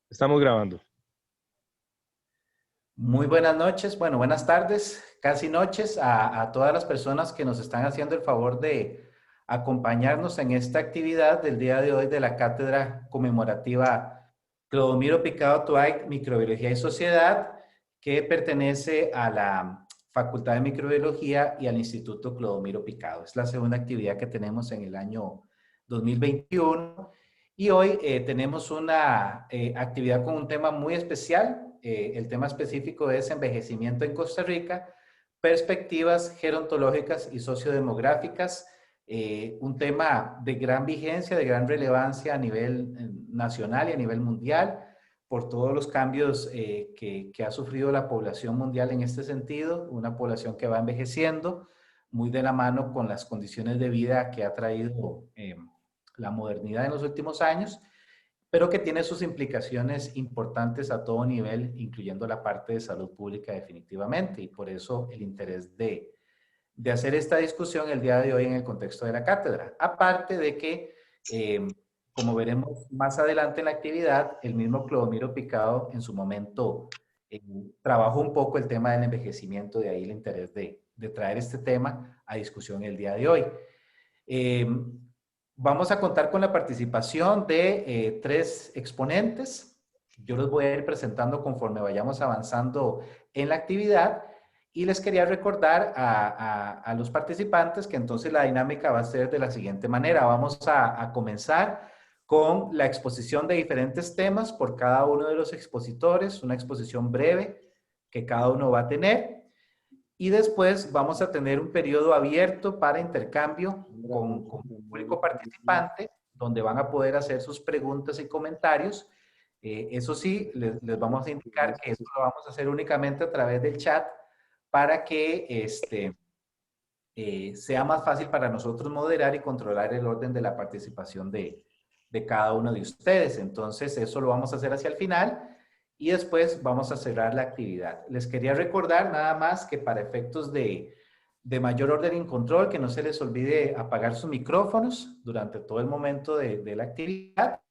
Estamos grabando. Muy buenas noches, bueno, buenas tardes, casi noches a todas las personas que nos están haciendo el favor de acompañarnos en esta actividad del día de hoy de la cátedra conmemorativa Clodomiro Picado Tuay, Microbiología y Sociedad, que pertenece a la Facultad de Microbiología y al Instituto Clodomiro Picado. Es la segunda actividad que tenemos en el año 2021 y hoy tenemos una actividad con un tema muy especial. El tema específico es envejecimiento en Costa Rica, perspectivas gerontológicas y sociodemográficas, un tema de gran vigencia, de gran relevancia a nivel nacional y a nivel mundial, por todos los cambios que ha sufrido la población mundial en este sentido, una población que va envejeciendo, muy de la mano con las condiciones de vida que ha traído la modernidad en los últimos años, pero que tiene sus implicaciones importantes a todo nivel, incluyendo la parte de salud pública definitivamente, y por eso el interés de hacer esta discusión el día de hoy en el contexto de la cátedra. Aparte de que, como veremos más adelante en la actividad, el mismo Clodomiro Picado en su momento trabajó un poco el tema del envejecimiento, de ahí el interés de traer este tema a discusión el día de hoy. Eh, Vamos a contar con la participación de tres exponentes. Yo los voy a ir presentando conforme vayamos avanzando en la actividad y les quería recordar a los participantes que entonces la dinámica va a ser de la siguiente manera. Vamos a comenzar con la exposición de diferentes temas por cada uno de los expositores, una exposición breve que cada uno va a tener. Y después vamos a tener un periodo abierto para intercambio con el público participante, donde van a poder hacer sus preguntas y comentarios. Eso sí, les vamos a indicar que esto lo vamos a hacer únicamente a través del chat para que sea más fácil para nosotros moderar y controlar el orden de la participación de cada uno de ustedes. Entonces, eso lo vamos a hacer hacia el final y después vamos a cerrar la actividad. Les quería recordar nada más que para efectos de mayor orden y control, que no se les olvide apagar sus micrófonos durante todo el momento de la actividad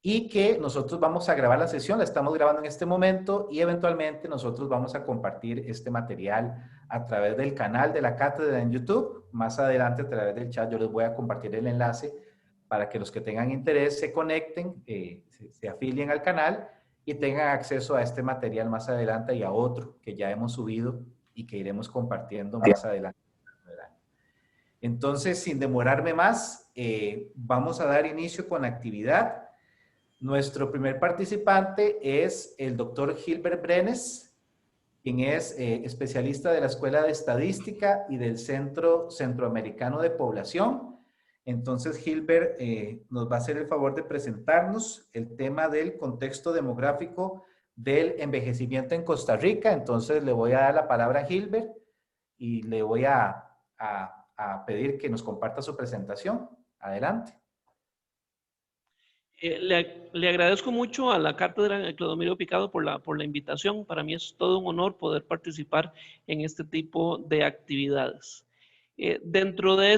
y que nosotros vamos a grabar la sesión, la estamos grabando en este momento y eventualmente nosotros vamos a compartir este material a través del canal de la cátedra en YouTube. Más adelante a través del chat yo les voy a compartir el enlace para que los que tengan interés se conecten, se afilien al canal y tengan acceso a este material más adelante y a otro que ya hemos subido y que iremos compartiendo más adelante. Entonces, sin demorarme más, vamos a dar inicio con la actividad. Nuestro primer participante es el doctor Gilbert Brenes, quien es especialista de la Escuela de Estadística y del Centro Centroamericano de Población. Entonces, Gilbert nos va a hacer el favor de presentarnos el tema del contexto demográfico del envejecimiento en Costa Rica. Entonces, le voy a dar la palabra a Gilbert y le voy a pedir que nos comparta su presentación. Adelante. Le agradezco mucho a la cátedra de Clodomiro Picado por la invitación. Para mí es todo un honor poder participar en este tipo de actividades. Dentro de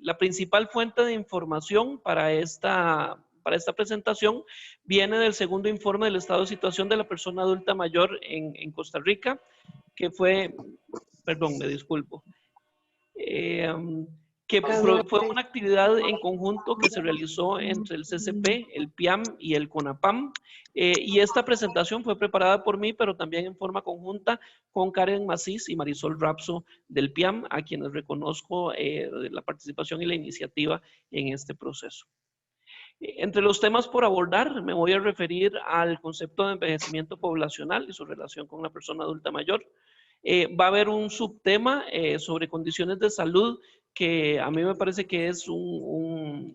la principal fuente de información para esta presentación viene del segundo informe del estado de situación de la persona adulta mayor en Costa Rica, que fue, perdón, me disculpo. Que fue una actividad en conjunto que se realizó entre el CCP, el PIAM y el CONAPAM, y esta presentación fue preparada por mí, pero también en forma conjunta con Karen Macís y Marisol Rapso del PIAM, a quienes reconozco la participación y la iniciativa en este proceso. Entre los temas por abordar, me voy a referir al concepto de envejecimiento poblacional y su relación con la persona adulta mayor. Va a haber un subtema sobre condiciones de salud que a mí me parece que es un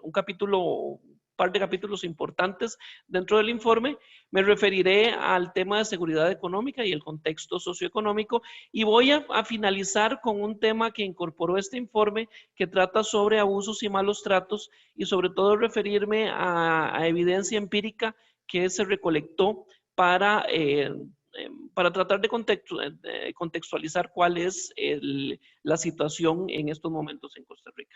par de capítulos importantes dentro del informe. Me referiré al tema de seguridad económica y el contexto socioeconómico y voy a finalizar con un tema que incorporó este informe que trata sobre abusos y malos tratos y sobre todo referirme a evidencia empírica que se recolectó para tratar de contextualizar cuál es la situación en estos momentos en Costa Rica.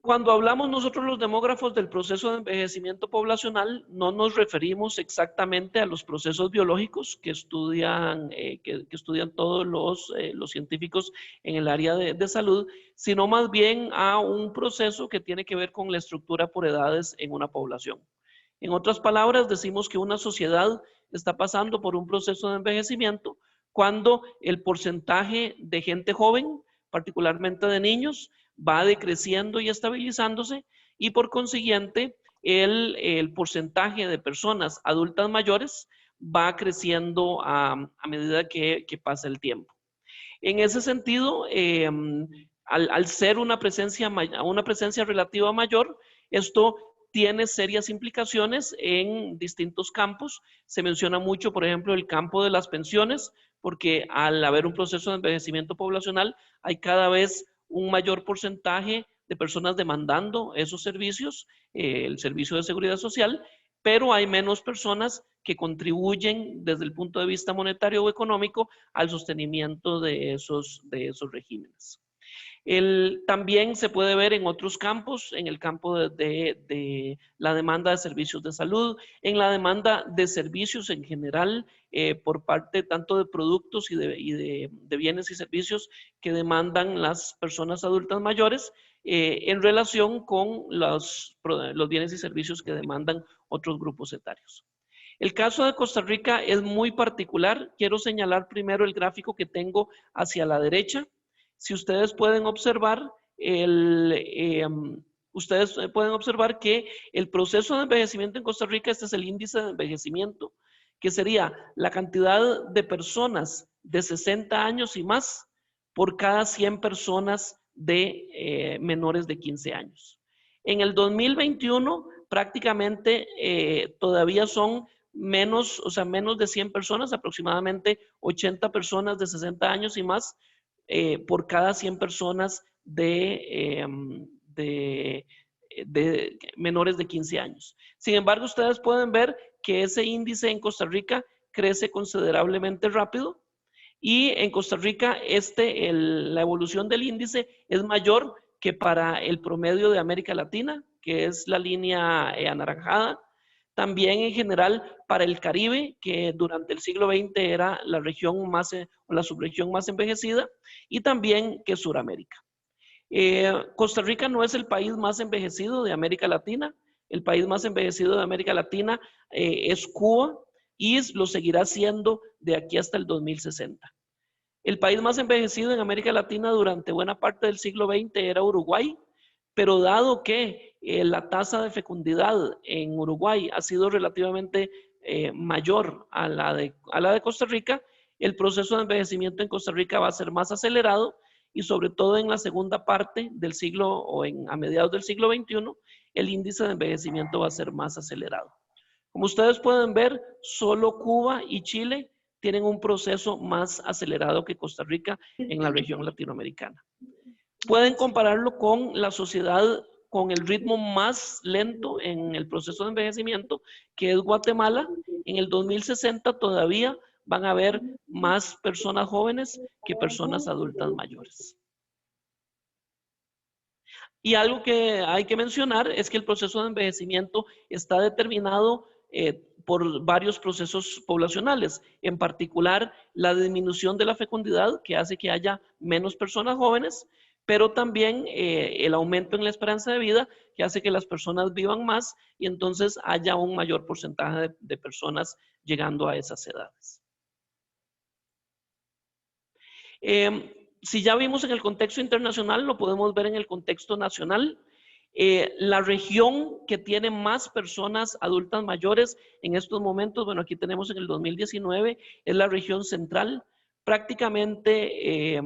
Cuando hablamos nosotros los demógrafos del proceso de envejecimiento poblacional, no nos referimos exactamente a los procesos biológicos que estudian, que estudian todos los científicos en el área de salud, sino más bien a un proceso que tiene que ver con la estructura por edades en una población. En otras palabras, decimos que una sociedad está pasando por un proceso de envejecimiento cuando el porcentaje de gente joven, particularmente de niños, va decreciendo y estabilizándose, y por consiguiente el porcentaje de personas adultas mayores va creciendo a medida que pasa el tiempo. En ese sentido, al ser una presencia relativa mayor, esto tiene serias implicaciones en distintos campos. Se menciona mucho, por ejemplo, el campo de las pensiones, porque al haber un proceso de envejecimiento poblacional, hay cada vez un mayor porcentaje de personas demandando esos servicios, el servicio de seguridad social, pero hay menos personas que contribuyen desde el punto de vista monetario o económico al sostenimiento de esos regímenes. También se puede ver en otros campos, en el campo de la demanda de servicios de salud, en la demanda de servicios en general, por parte tanto de productos y de bienes y servicios que demandan las personas adultas mayores, en relación con los bienes y servicios que demandan otros grupos etarios. El caso de Costa Rica es muy particular. Quiero señalar primero el gráfico que tengo hacia la derecha. Si ustedes pueden observar, que el proceso de envejecimiento en Costa Rica, este es el índice de envejecimiento, que sería la cantidad de personas de 60 años y más por cada 100 personas de menores de 15 años. En el 2021 prácticamente todavía son menos, o sea, menos de 100 personas, aproximadamente 80 personas de 60 años y más por cada 100 personas de menores de 15 años. Sin embargo, ustedes pueden ver que ese índice en Costa Rica crece considerablemente rápido, y en Costa Rica la evolución del índice es mayor que para el promedio de América Latina, que es la línea anaranjada. También en general para el Caribe, que durante el siglo XX era la región más, o la subregión más envejecida, y también que Suramérica. Costa Rica no es el país más envejecido de América Latina. El país más envejecido de América Latina es Cuba, y lo seguirá siendo de aquí hasta el 2060. El país más envejecido en América Latina durante buena parte del siglo XX era Uruguay, pero dado que la tasa de fecundidad en Uruguay ha sido relativamente mayor a la de Costa Rica, el proceso de envejecimiento en Costa Rica va a ser más acelerado, y sobre todo en la segunda parte del siglo o a mediados del siglo XXI, el índice de envejecimiento va a ser más acelerado. Como ustedes pueden ver, solo Cuba y Chile tienen un proceso más acelerado que Costa Rica en la región latinoamericana. Pueden compararlo con la sociedad con el ritmo más lento en el proceso de envejecimiento, que es Guatemala. En el 2060 todavía van a haber más personas jóvenes que personas adultas mayores. Y algo que hay que mencionar es que el proceso de envejecimiento está determinado por varios procesos poblacionales, en particular la disminución de la fecundidad, que hace que haya menos personas jóvenes, pero también el aumento en la esperanza de vida, que hace que las personas vivan más y entonces haya un mayor porcentaje de personas llegando a esas edades. Si ya vimos en el contexto internacional, lo podemos ver en el contexto nacional. La región que tiene más personas adultas mayores en estos momentos, bueno, aquí tenemos en el 2019, es la región central. Prácticamente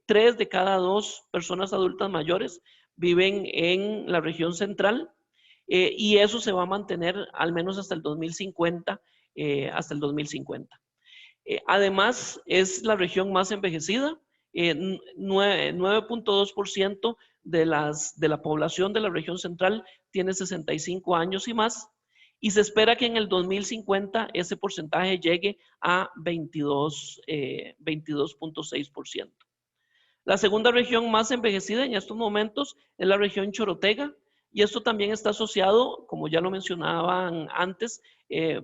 3 de cada 2 personas adultas mayores viven en la región central, y eso se va a mantener al menos hasta el 2050. Además, es la región más envejecida. 9.2% de la población de la región central tiene 65 años y más, y se espera que en el 2050 ese porcentaje llegue a 22.6%. La segunda región más envejecida en estos momentos es la región Chorotega, y esto también está asociado, como ya lo mencionaban antes,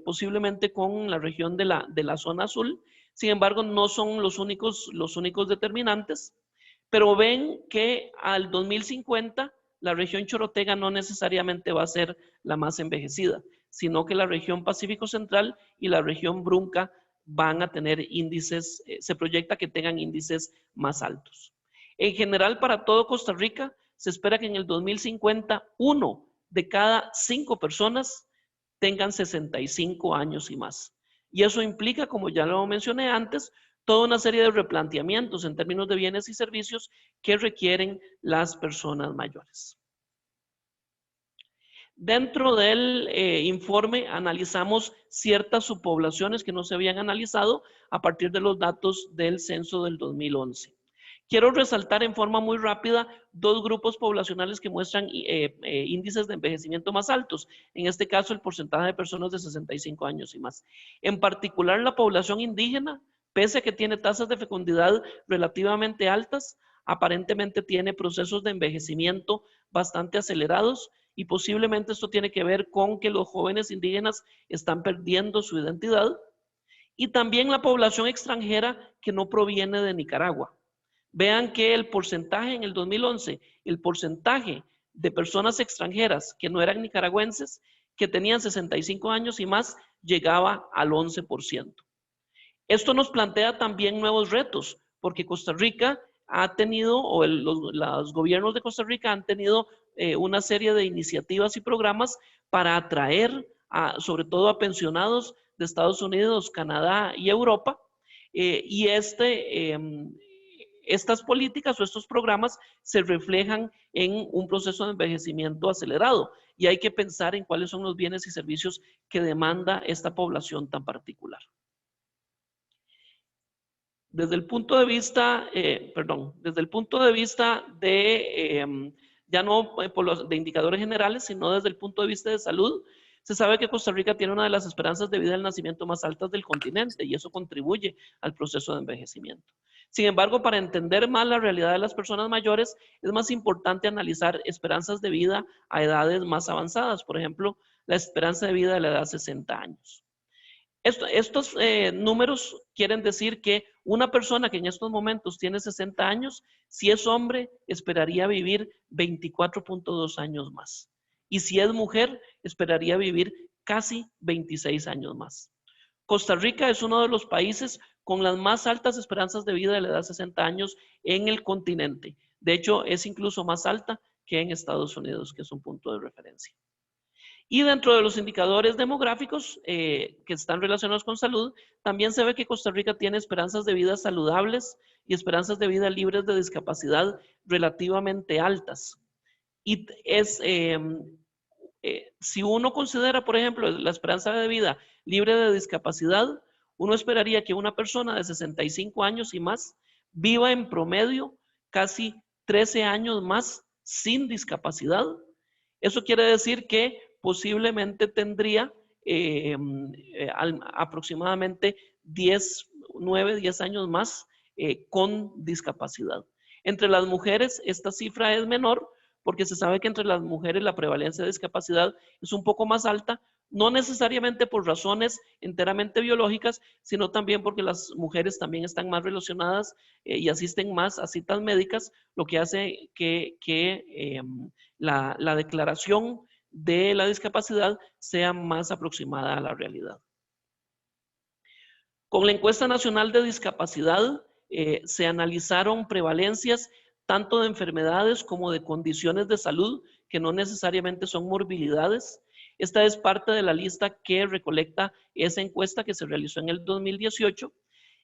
posiblemente con la región de la zona azul. Sin embargo, no son los únicos determinantes, pero ven que al 2050 la región Chorotega no necesariamente va a ser la más envejecida, sino que la región Pacífico Central y la región Brunca van a tener índices, se proyecta que tengan índices más altos. En general, para todo Costa Rica, se espera que en el 2050, 1 de cada 5 personas tengan 65 años y más. Y eso implica, como ya lo mencioné antes, toda una serie de replanteamientos en términos de bienes y servicios que requieren las personas mayores. Dentro del informe analizamos ciertas subpoblaciones que no se habían analizado a partir de los datos del censo del 2011. Quiero resaltar en forma muy rápida dos grupos poblacionales que muestran índices de envejecimiento más altos. En este caso, el porcentaje de personas de 65 años y más. En particular, la población indígena, pese a que tiene tasas de fecundidad relativamente altas, aparentemente tiene procesos de envejecimiento bastante acelerados, y posiblemente esto tiene que ver con que los jóvenes indígenas están perdiendo su identidad, y también la población extranjera que no proviene de Nicaragua. Vean que el porcentaje en el 2011, el porcentaje de personas extranjeras que no eran nicaragüenses, que tenían 65 años y más, llegaba al 11%. Esto nos plantea también nuevos retos, porque Costa Rica ha tenido, o los gobiernos de Costa Rica han tenido una serie de iniciativas y programas para atraer sobre todo a pensionados de Estados Unidos, Canadá y Europa, y estas políticas o estos programas se reflejan en un proceso de envejecimiento acelerado, y hay que pensar en cuáles son los bienes y servicios que demanda esta población tan particular. Desde el punto de vista, desde el punto de vista de, ya no de indicadores generales, sino desde el punto de vista de salud, se sabe que Costa Rica tiene una de las esperanzas de vida del nacimiento más altas del continente, y eso contribuye al proceso de envejecimiento. Sin embargo, para entender más la realidad de las personas mayores, es más importante analizar esperanzas de vida a edades más avanzadas. Por ejemplo, la esperanza de vida de la edad de 60 años. Estos números quieren decir que una persona que en estos momentos tiene 60 años, si es hombre, esperaría vivir 24.2 años más. Y si es mujer, esperaría vivir casi 26 años más. Costa Rica es uno de los países con las más altas esperanzas de vida de la edad de 60 años en el continente. De hecho, es incluso más alta que en Estados Unidos, que es un punto de referencia. Y dentro de los indicadores demográficos que están relacionados con salud, también se ve que Costa Rica tiene esperanzas de vida saludables y esperanzas de vida libres de discapacidad relativamente altas. Y si uno considera, por ejemplo, la esperanza de vida libre de discapacidad, uno esperaría que una persona de 65 años y más viva en promedio casi 13 años más sin discapacidad. Eso quiere decir que posiblemente tendría aproximadamente 9, 10 años más con discapacidad. Entre las mujeres esta cifra es menor, porque se sabe que entre las mujeres la prevalencia de discapacidad es un poco más alta, no necesariamente por razones enteramente biológicas, sino también porque las mujeres también están más relacionadas y asisten más a citas médicas, lo que hace que la declaración de la discapacidad sea más aproximada a la realidad. Con la encuesta nacional de discapacidad se analizaron prevalencias tanto de enfermedades como de condiciones de salud que no necesariamente son morbilidades. Esta es parte de la lista que recolecta esa encuesta que se realizó en el 2018,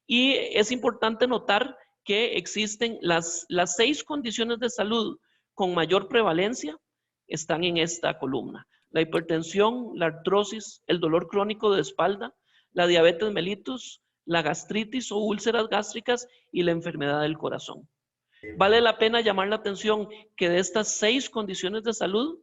y es importante notar que existen las 6 condiciones de salud con mayor prevalencia están en esta columna: la hipertensión, la artrosis, el dolor crónico de espalda, la diabetes mellitus, la gastritis o úlceras gástricas y la enfermedad del corazón. Vale la pena llamar la atención que de estas 6 condiciones de salud,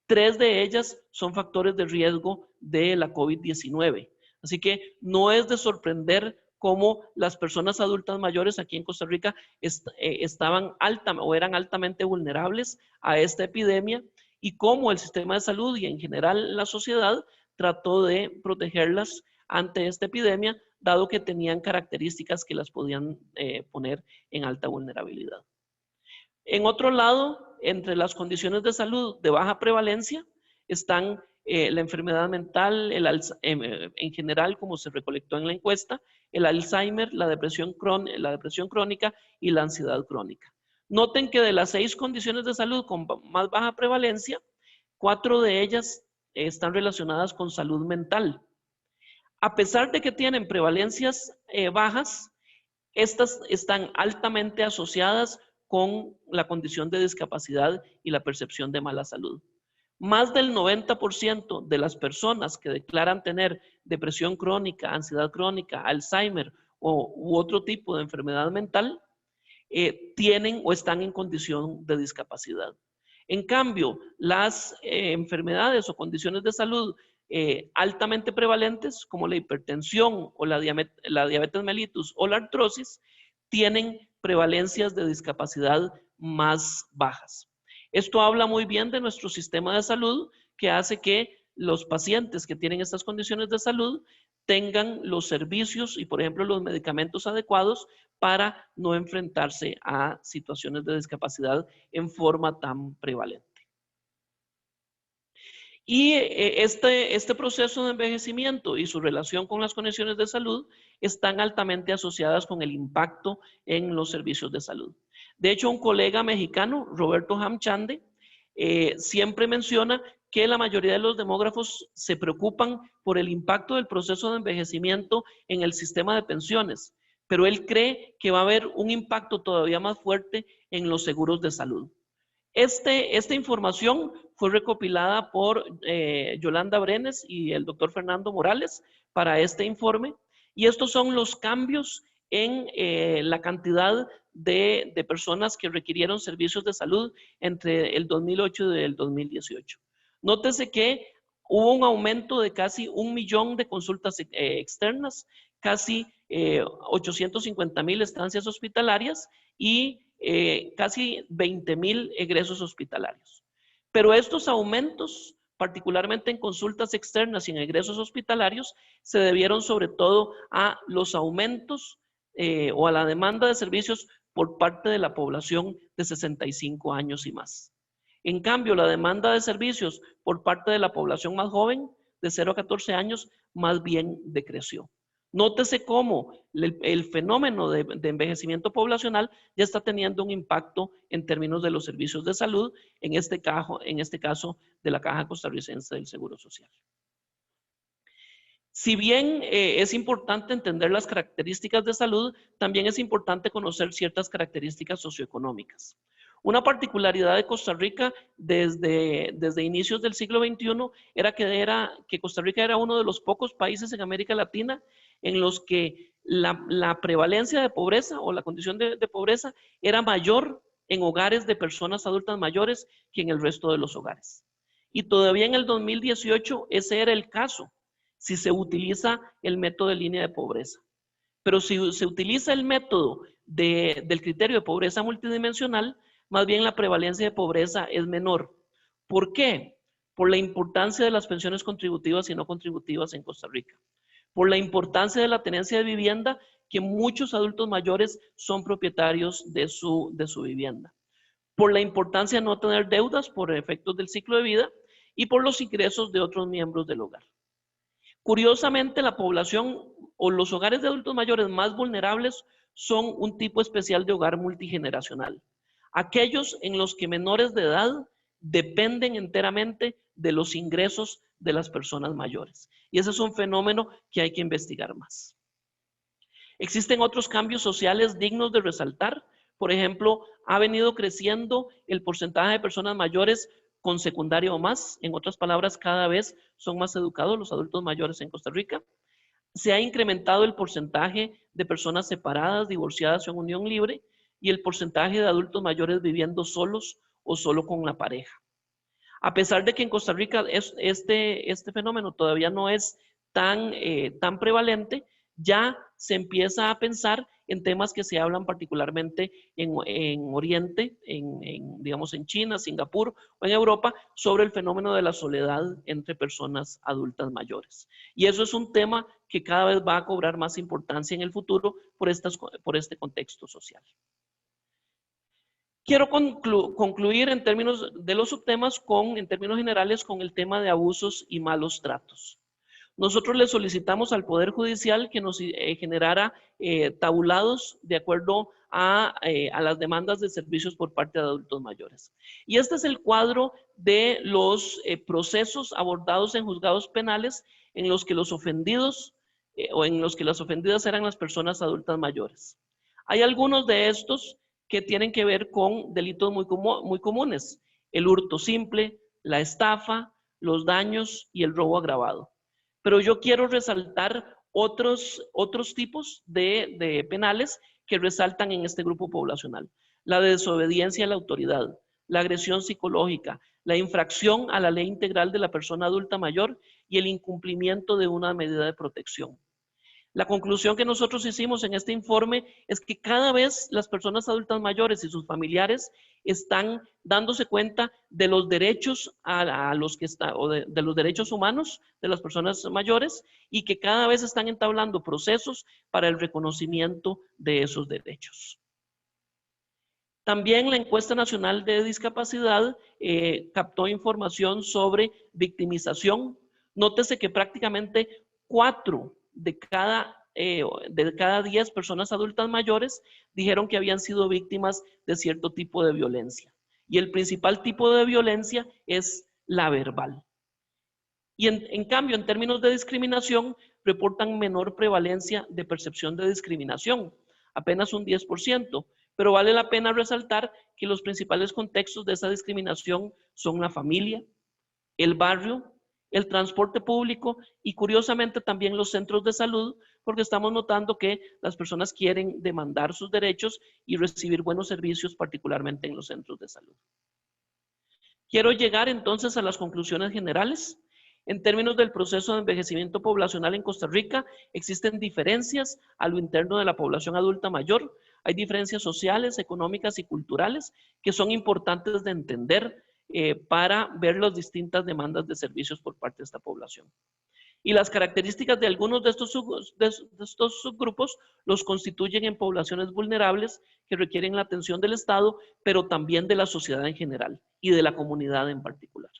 3 de ellas son factores de riesgo de la COVID-19. Así que no es de sorprender cómo las personas adultas mayores aquí en Costa Rica eran altamente vulnerables a esta epidemia y cómo el sistema de salud y en general la sociedad trató de protegerlas ante esta epidemia, dado que tenían características que las podían poner en alta vulnerabilidad. En otro lado, entre las condiciones de salud de baja prevalencia están la enfermedad mental, en general, como se recolectó en la encuesta, el Alzheimer, la depresión crónica y la ansiedad crónica. Noten que de las 6 condiciones de salud con más baja prevalencia, 4 de ellas están relacionadas con salud mental. A pesar de que tienen prevalencias bajas, estas están altamente asociadas con la condición de discapacidad y la percepción de mala salud. Más del 90% de las personas que declaran tener depresión crónica, ansiedad crónica, Alzheimer u otro tipo de enfermedad mental, tienen o están en condición de discapacidad. En cambio, las enfermedades o condiciones de salud altamente prevalentes, como la hipertensión o la diabetes mellitus o la artrosis, tienen prevalencias de discapacidad más bajas. Esto habla muy bien de nuestro sistema de salud, que hace que los pacientes que tienen estas condiciones de salud tengan los servicios y, por ejemplo, los medicamentos adecuados para no enfrentarse a situaciones de discapacidad en forma tan prevalente. Y este proceso de envejecimiento y su relación con las condiciones de salud están altamente asociadas con el impacto en los servicios de salud. De hecho, un colega mexicano, Roberto Hamchande, siempre menciona que la mayoría de los demógrafos se preocupan por el impacto del proceso de envejecimiento en el sistema de pensiones, pero él cree que va a haber un impacto todavía más fuerte en los seguros de salud. Esta información fue recopilada por Yolanda Brenes y el doctor Fernando Morales para este informe, y estos son los cambios en la cantidad de personas que requirieron servicios de salud entre el 2008 y el 2018. Nótese que hubo un aumento de casi 1 millón de consultas externas, casi 850,000 estancias hospitalarias y casi 20,000 egresos hospitalarios. Pero estos aumentos, particularmente en consultas externas y en egresos hospitalarios, se debieron sobre todo a los aumentos o a la demanda de servicios por parte de la población de 65 años y más. En cambio, la demanda de servicios por parte de la población más joven, de 0 a 14 años, más bien decreció. Nótese cómo el fenómeno de envejecimiento poblacional ya está teniendo un impacto en términos de los servicios de salud, en este caso de la Caja Costarricense del Seguro Social. Si bien es importante entender las características de salud, también es importante conocer ciertas características socioeconómicas. Una particularidad de Costa Rica desde inicios del siglo XXI era que Costa Rica era uno de los pocos países en América Latina en los que la prevalencia de pobreza o la condición de pobreza era mayor en hogares de personas adultas mayores que en el resto de los hogares. Y todavía en el 2018 ese era el caso, si se utiliza el método de línea de pobreza. Pero si se utiliza el método del criterio de pobreza multidimensional, más bien la prevalencia de pobreza es menor. ¿Por qué? Por la importancia de las pensiones contributivas y no contributivas en Costa Rica. Por la importancia de la tenencia de vivienda, que muchos adultos mayores son propietarios de su vivienda. Por la importancia de no tener deudas por efectos del ciclo de vida y por los ingresos de otros miembros del hogar. Curiosamente, la población o los hogares de adultos mayores más vulnerables son un tipo especial de hogar multigeneracional. Aquellos en los que menores de edad dependen enteramente de los ingresos de las personas mayores. Y ese es un fenómeno que hay que investigar más. Existen otros cambios sociales dignos de resaltar. Por ejemplo, ha venido creciendo el porcentaje de personas mayores con secundaria o más. En otras palabras, cada vez son más educados los adultos mayores en Costa Rica. Se ha incrementado el porcentaje de personas separadas, divorciadas o en unión libre, y el porcentaje de adultos mayores viviendo solos o solo con la pareja. A pesar de que en Costa Rica este fenómeno todavía no es tan prevalente, ya se empieza a pensar en temas que se hablan particularmente en Oriente, digamos en China, Singapur o en Europa, sobre el fenómeno de la soledad entre personas adultas mayores. Y eso es un tema que cada vez va a cobrar más importancia en el futuro por este contexto social. Quiero concluir en términos de los subtemas en términos generales con el tema de abusos y malos tratos. Nosotros le solicitamos al Poder Judicial que nos generara tabulados de acuerdo a las demandas de servicios por parte de adultos mayores. Y este es el cuadro de los procesos abordados en juzgados penales en los que los ofendidos o en los que las ofendidas eran las personas adultas mayores. Hay algunos de estos que tienen que ver con delitos muy comunes: el hurto simple, la estafa, los daños y el robo agravado. Pero yo quiero resaltar otros tipos de penales que resaltan en este grupo poblacional: la desobediencia a la autoridad, la agresión psicológica, la infracción a la ley integral de la persona adulta mayor y el incumplimiento de una medida de protección. La conclusión que nosotros hicimos en este informe es que cada vez las personas adultas mayores y sus familiares están dándose cuenta de los derechos a los que está, o de los derechos humanos de las personas mayores, y que cada vez están entablando procesos para el reconocimiento de esos derechos. También la encuesta nacional de discapacidad captó información sobre victimización. Nótese que prácticamente 4 de cada 10 personas adultas mayores dijeron que habían sido víctimas de cierto tipo de violencia. Y el principal tipo de violencia es la verbal. Y en cambio, en términos de discriminación, reportan menor prevalencia de percepción de discriminación, apenas un 10%. Pero vale la pena resaltar que los principales contextos de esa discriminación son la familia, el barrio, el transporte público y curiosamente también los centros de salud, porque estamos notando que las personas quieren demandar sus derechos y recibir buenos servicios, particularmente en los centros de salud. Quiero llegar entonces a las conclusiones generales. En términos del proceso de envejecimiento poblacional en Costa Rica, existen diferencias a lo interno de la población adulta mayor. Hay diferencias sociales, económicas y culturales que son importantes de entender para ver las distintas demandas de servicios por parte de esta población. Y las características de algunos de estos subgrupos los constituyen en poblaciones vulnerables que requieren la atención del Estado, pero también de la sociedad en general y de la comunidad en particular.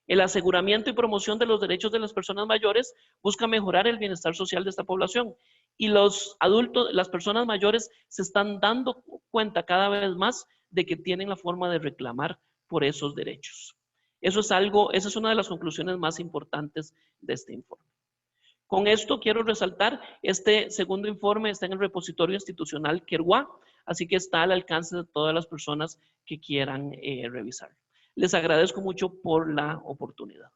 El aseguramiento y promoción de los derechos de las personas mayores busca mejorar el bienestar social de esta población, y los adultos, las personas mayores, se están dando cuenta cada vez más de que tienen la forma de reclamar por esos derechos. Esa es una de las conclusiones más importantes de este informe. Con esto quiero resaltar, este segundo informe está en el repositorio institucional Querguá, así que está al alcance de todas las personas que quieran revisarlo. Les agradezco mucho por la oportunidad.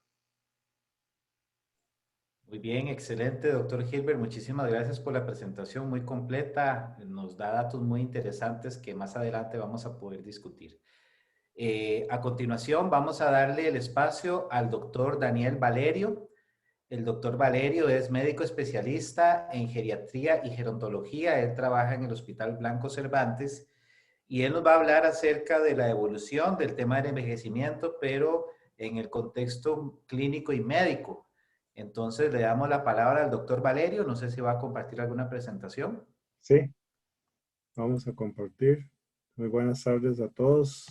Muy bien, excelente, doctor Gilbert. Muchísimas gracias por la presentación muy completa. Nos da datos muy interesantes que más adelante vamos a poder discutir. A continuación, vamos a darle el espacio al doctor Daniel Valerio. El doctor Valerio es médico especialista en geriatría y gerontología. Él trabaja en el Hospital Blanco Cervantes y él nos va a hablar acerca de la evolución del tema del envejecimiento, pero en el contexto clínico y médico. Entonces le damos la palabra al doctor Valerio. No sé si va a compartir alguna presentación. Sí, vamos a compartir. Muy buenas tardes a todos.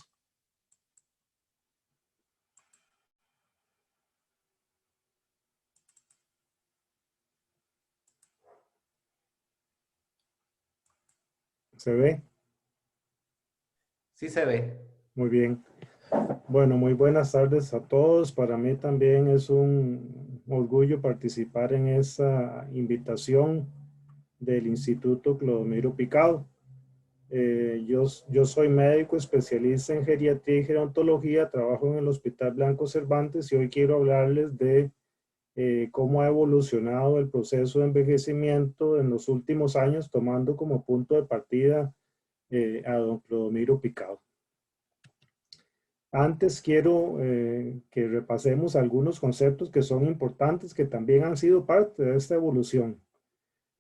¿Se ve? Sí se ve. Muy bien. Bueno, muy buenas tardes a todos. Para mí también es un orgullo participar en esta invitación del Instituto Clodomiro Picado. Yo soy médico especialista en geriatría y gerontología, trabajo en el Hospital Blanco Cervantes y hoy quiero hablarles de cómo ha evolucionado el proceso de envejecimiento en los últimos años, tomando como punto de partida a don Clodomiro Picado. Antes quiero que repasemos algunos conceptos que son importantes, que también han sido parte de esta evolución.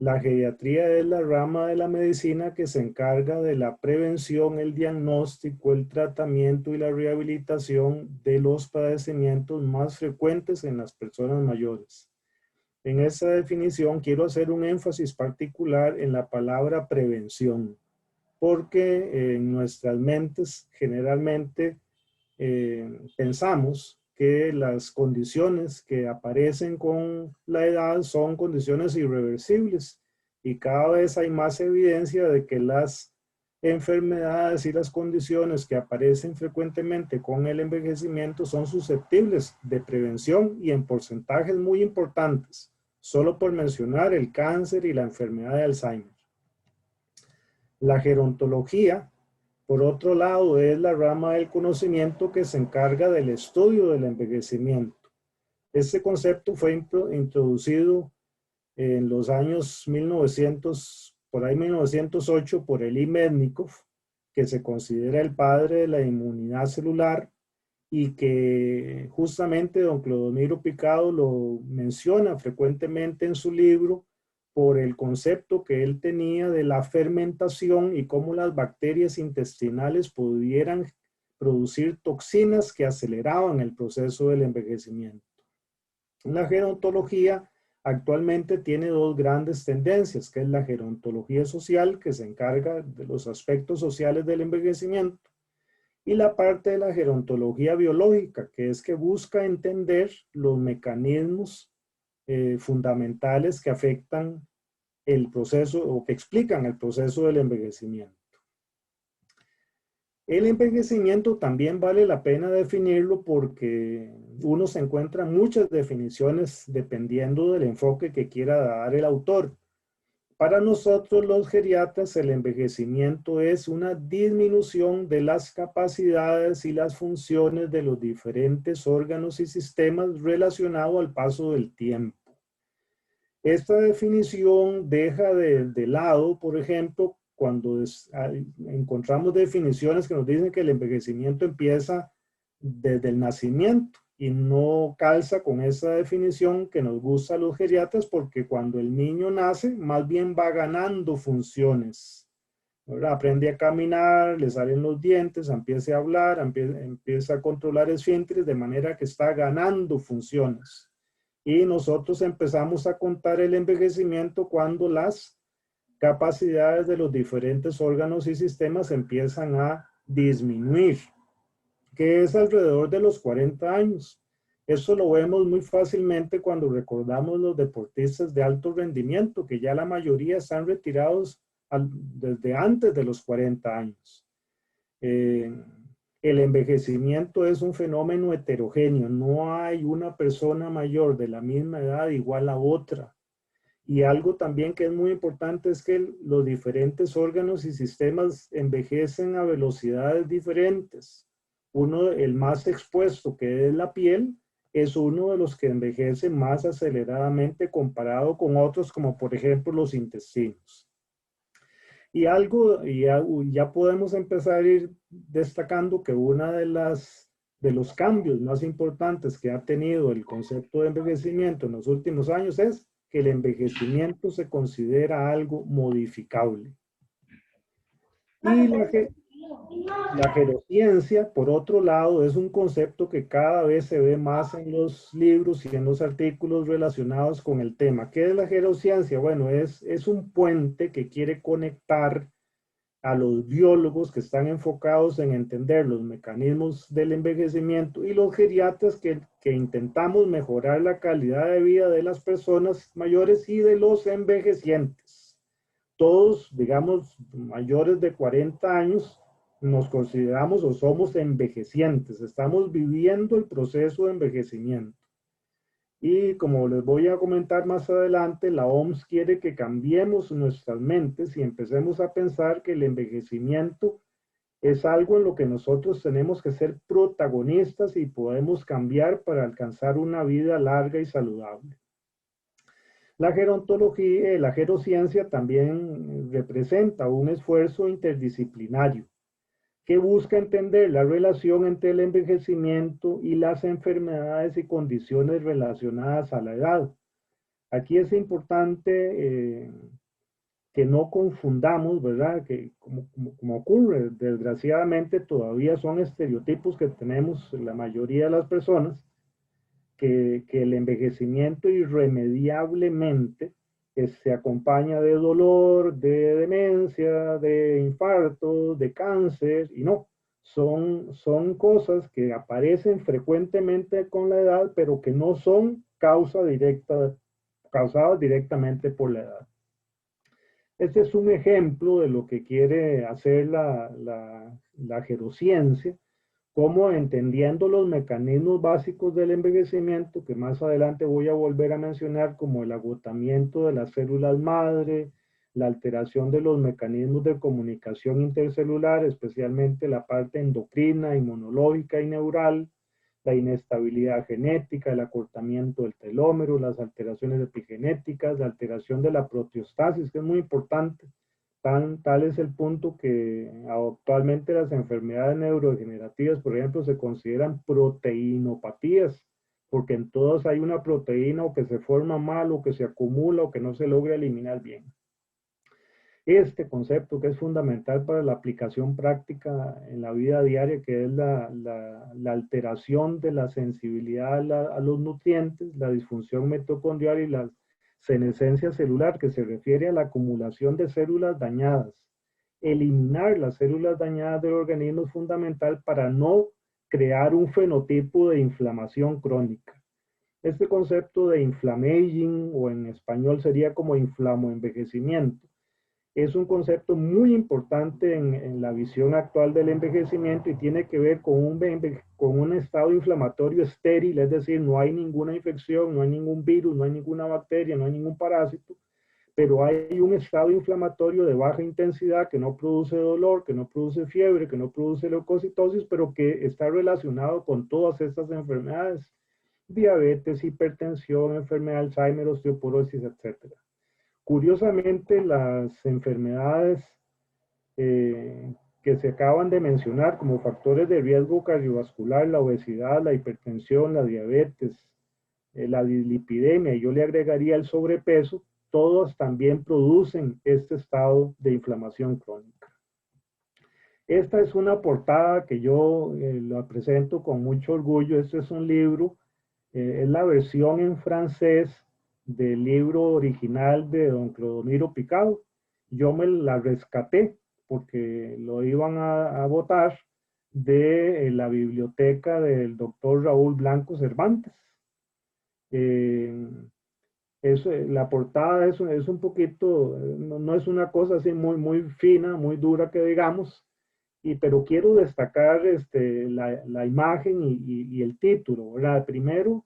La geriatría es la rama de la medicina que se encarga de la prevención, el diagnóstico, el tratamiento y la rehabilitación de los padecimientos más frecuentes en las personas mayores. En esa definición quiero hacer un énfasis particular en la palabra prevención, porque en nuestras mentes generalmente pensamos que las condiciones que aparecen con la edad son condiciones irreversibles y cada vez hay más evidencia de que las enfermedades y las condiciones que aparecen frecuentemente con el envejecimiento son susceptibles de prevención y en porcentajes muy importantes, solo por mencionar el cáncer y la enfermedad de Alzheimer. La gerontología, por otro lado, es la rama del conocimiento que se encarga del estudio del envejecimiento. Este concepto fue introducido en los años 1908 por Elie Mednikov, que se considera el padre de la inmunidad celular y que justamente don Clodomiro Picado lo menciona frecuentemente en su libro por el concepto que él tenía de la fermentación y cómo las bacterias intestinales pudieran producir toxinas que aceleraban el proceso del envejecimiento. La gerontología actualmente tiene dos grandes tendencias, que es la gerontología social, que se encarga de los aspectos sociales del envejecimiento, y la parte de la gerontología biológica, que es que busca entender los mecanismos fundamentales que afectan el proceso o que explican el proceso del envejecimiento. El envejecimiento también vale la pena definirlo porque uno se encuentra muchas definiciones dependiendo del enfoque que quiera dar el autor. Para nosotros los geriatras, el envejecimiento es una disminución de las capacidades y las funciones de los diferentes órganos y sistemas relacionado al paso del tiempo. Esta definición deja de lado, por ejemplo, cuando encontramos definiciones que nos dicen que el envejecimiento empieza desde el nacimiento y no calza con esa definición que nos gusta a los geriatras porque cuando el niño nace, más bien va ganando funciones, ¿verdad? Aprende a caminar, le salen los dientes, empieza a hablar, empieza a controlar esfínteres, de manera que está ganando funciones. Y nosotros empezamos a contar el envejecimiento cuando las capacidades de los diferentes órganos y sistemas empiezan a disminuir, que es alrededor de los 40 años. Eso lo vemos muy fácilmente cuando recordamos los deportistas de alto rendimiento, que ya la mayoría están retirados desde antes de los 40 años. El envejecimiento es un fenómeno heterogéneo. No hay una persona mayor de la misma edad igual a otra. Y algo también que es muy importante es que los diferentes órganos y sistemas envejecen a velocidades diferentes. Uno, el más expuesto, que es la piel, es uno de los que envejece más aceleradamente comparado con otros, como por ejemplo los intestinos. Y ya podemos empezar a ir destacando que una de los cambios más importantes que ha tenido el concepto de envejecimiento en los últimos años es que el envejecimiento se considera algo modificable. Y la gerociencia, por otro lado, es un concepto que cada vez se ve más en los libros y en los artículos relacionados con el tema. ¿Qué es la gerociencia? Bueno, es un puente que quiere conectar a los biólogos que están enfocados en entender los mecanismos del envejecimiento y los geriatras que intentamos mejorar la calidad de vida de las personas mayores y de los envejecientes. Todos, digamos, mayores de 40 años, nos consideramos o somos envejecientes. Estamos viviendo el proceso de envejecimiento. Y como les voy a comentar más adelante, la OMS quiere que cambiemos nuestras mentes y empecemos a pensar que el envejecimiento es algo en lo que nosotros tenemos que ser protagonistas y podemos cambiar para alcanzar una vida larga y saludable. La gerontología, la gerociencia también representa un esfuerzo interdisciplinario que busca entender la relación entre el envejecimiento y las enfermedades y condiciones relacionadas a la edad. Aquí es importante que no confundamos, ¿verdad? Que como ocurre, desgraciadamente todavía son estereotipos que tenemos la mayoría de las personas, que el envejecimiento irremediablemente se acompaña de dolor, de demencia, de infarto, de cáncer, y no, son cosas que aparecen frecuentemente con la edad, pero que no son causadas directamente por la edad. Este es un ejemplo de lo que quiere hacer la gerociencia, como entendiendo los mecanismos básicos del envejecimiento, que más adelante voy a volver a mencionar, como el agotamiento de las células madre, la alteración de los mecanismos de comunicación intercelular, especialmente la parte endocrina, inmunológica y neural, la inestabilidad genética, el acortamiento del telómero, las alteraciones epigenéticas, la alteración de la proteostasis, que es muy importante. Tal es el punto que actualmente las enfermedades neurodegenerativas, por ejemplo, se consideran proteinopatías, porque en todas hay una proteína o que se forma mal o que se acumula o que no se logra eliminar bien. Este concepto que es fundamental para la aplicación práctica en la vida diaria, que es la alteración de la sensibilidad a los nutrientes, la disfunción mitocondrial y la senescencia celular, que se refiere a la acumulación de células dañadas. Eliminar las células dañadas del organismo es fundamental para no crear un fenotipo de inflamación crónica. Este concepto de inflammaging, o en español sería como inflamoenvejecimiento, es un concepto muy importante en la visión actual del envejecimiento y tiene que ver con un estado inflamatorio estéril, es decir, no hay ninguna infección, no hay ningún virus, no hay ninguna bacteria, no hay ningún parásito, pero hay un estado inflamatorio de baja intensidad que no produce dolor, que no produce fiebre, que no produce leucocitosis, pero que está relacionado con todas estas enfermedades: diabetes, hipertensión, enfermedad de Alzheimer, osteoporosis, etc. Curiosamente, las enfermedades que se acaban de mencionar como factores de riesgo cardiovascular, la obesidad, la hipertensión, la diabetes, la dislipidemia, y yo le agregaría el sobrepeso, todos también producen este estado de inflamación crónica. Esta es una portada que yo la presento con mucho orgullo. Este es un libro, es la versión en francés del libro original de don Clodomiro Picado. Yo me la rescaté porque lo iban a botar de la biblioteca del doctor Raúl Blanco Cervantes. La portada es un poquito, no es una cosa así muy fina, muy dura que digamos, pero quiero destacar la imagen y el título, ¿verdad? Primero,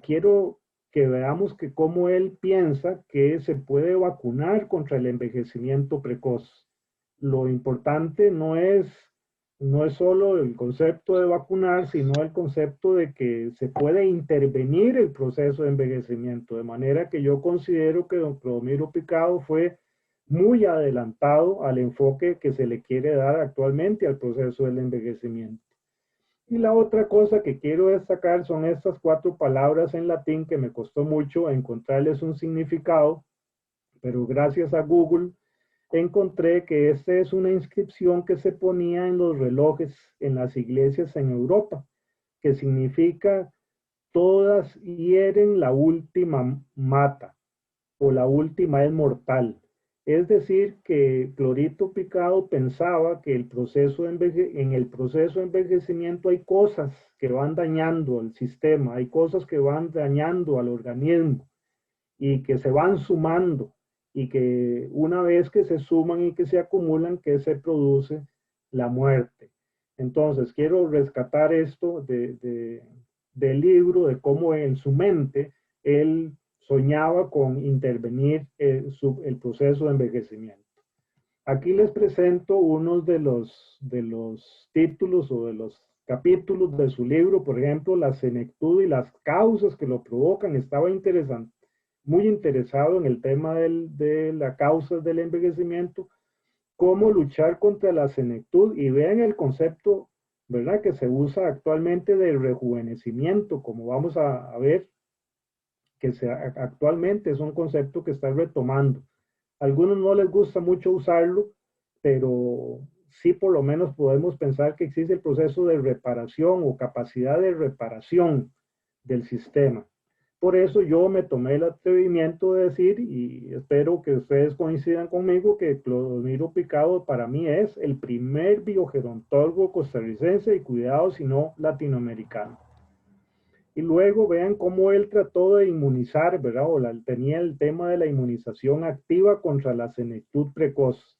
quiero que veamos que cómo él piensa que se puede vacunar contra el envejecimiento precoz. Lo importante no es solo el concepto de vacunar, sino el concepto de que se puede intervenir el proceso de envejecimiento, de manera que yo considero que don Clodomiro Picado fue muy adelantado al enfoque que se le quiere dar actualmente al proceso del envejecimiento. Y la otra cosa que quiero destacar son estas 4 palabras en latín que me costó mucho encontrarles un significado, pero gracias a Google encontré que esta es una inscripción que se ponía en los relojes en las iglesias en Europa, que significa todas hieren, la última mata, o la última es mortal. Es decir, que Clorito Picado pensaba que en el proceso de envejecimiento hay cosas que van dañando al sistema, hay cosas que van dañando al organismo y que se van sumando, y que una vez que se suman y que se acumulan, que se produce la muerte. Entonces, quiero rescatar esto del libro, de cómo en su mente él soñaba con intervenir el proceso de envejecimiento. Aquí les presento unos de los títulos o de los capítulos de su libro. Por ejemplo, la senectud y las causas que lo provocan. Estaba muy interesado en el tema de las causas del envejecimiento, cómo luchar contra la senectud, y vean el concepto, ¿verdad?, que se usa actualmente del rejuvenecimiento, como vamos a ver actualmente es un concepto que está retomando. A algunos no les gusta mucho usarlo, pero sí por lo menos podemos pensar que existe el proceso de reparación o capacidad de reparación del sistema. Por eso yo me tomé el atrevimiento de decir, y espero que ustedes coincidan conmigo, que Clodomiro Picado para mí es el primer biogerontólogo costarricense y cuidado si no latinoamericano. Y luego vean cómo él trató de inmunizar, ¿verdad? Tenía el tema de la inmunización activa contra la senectud precoz.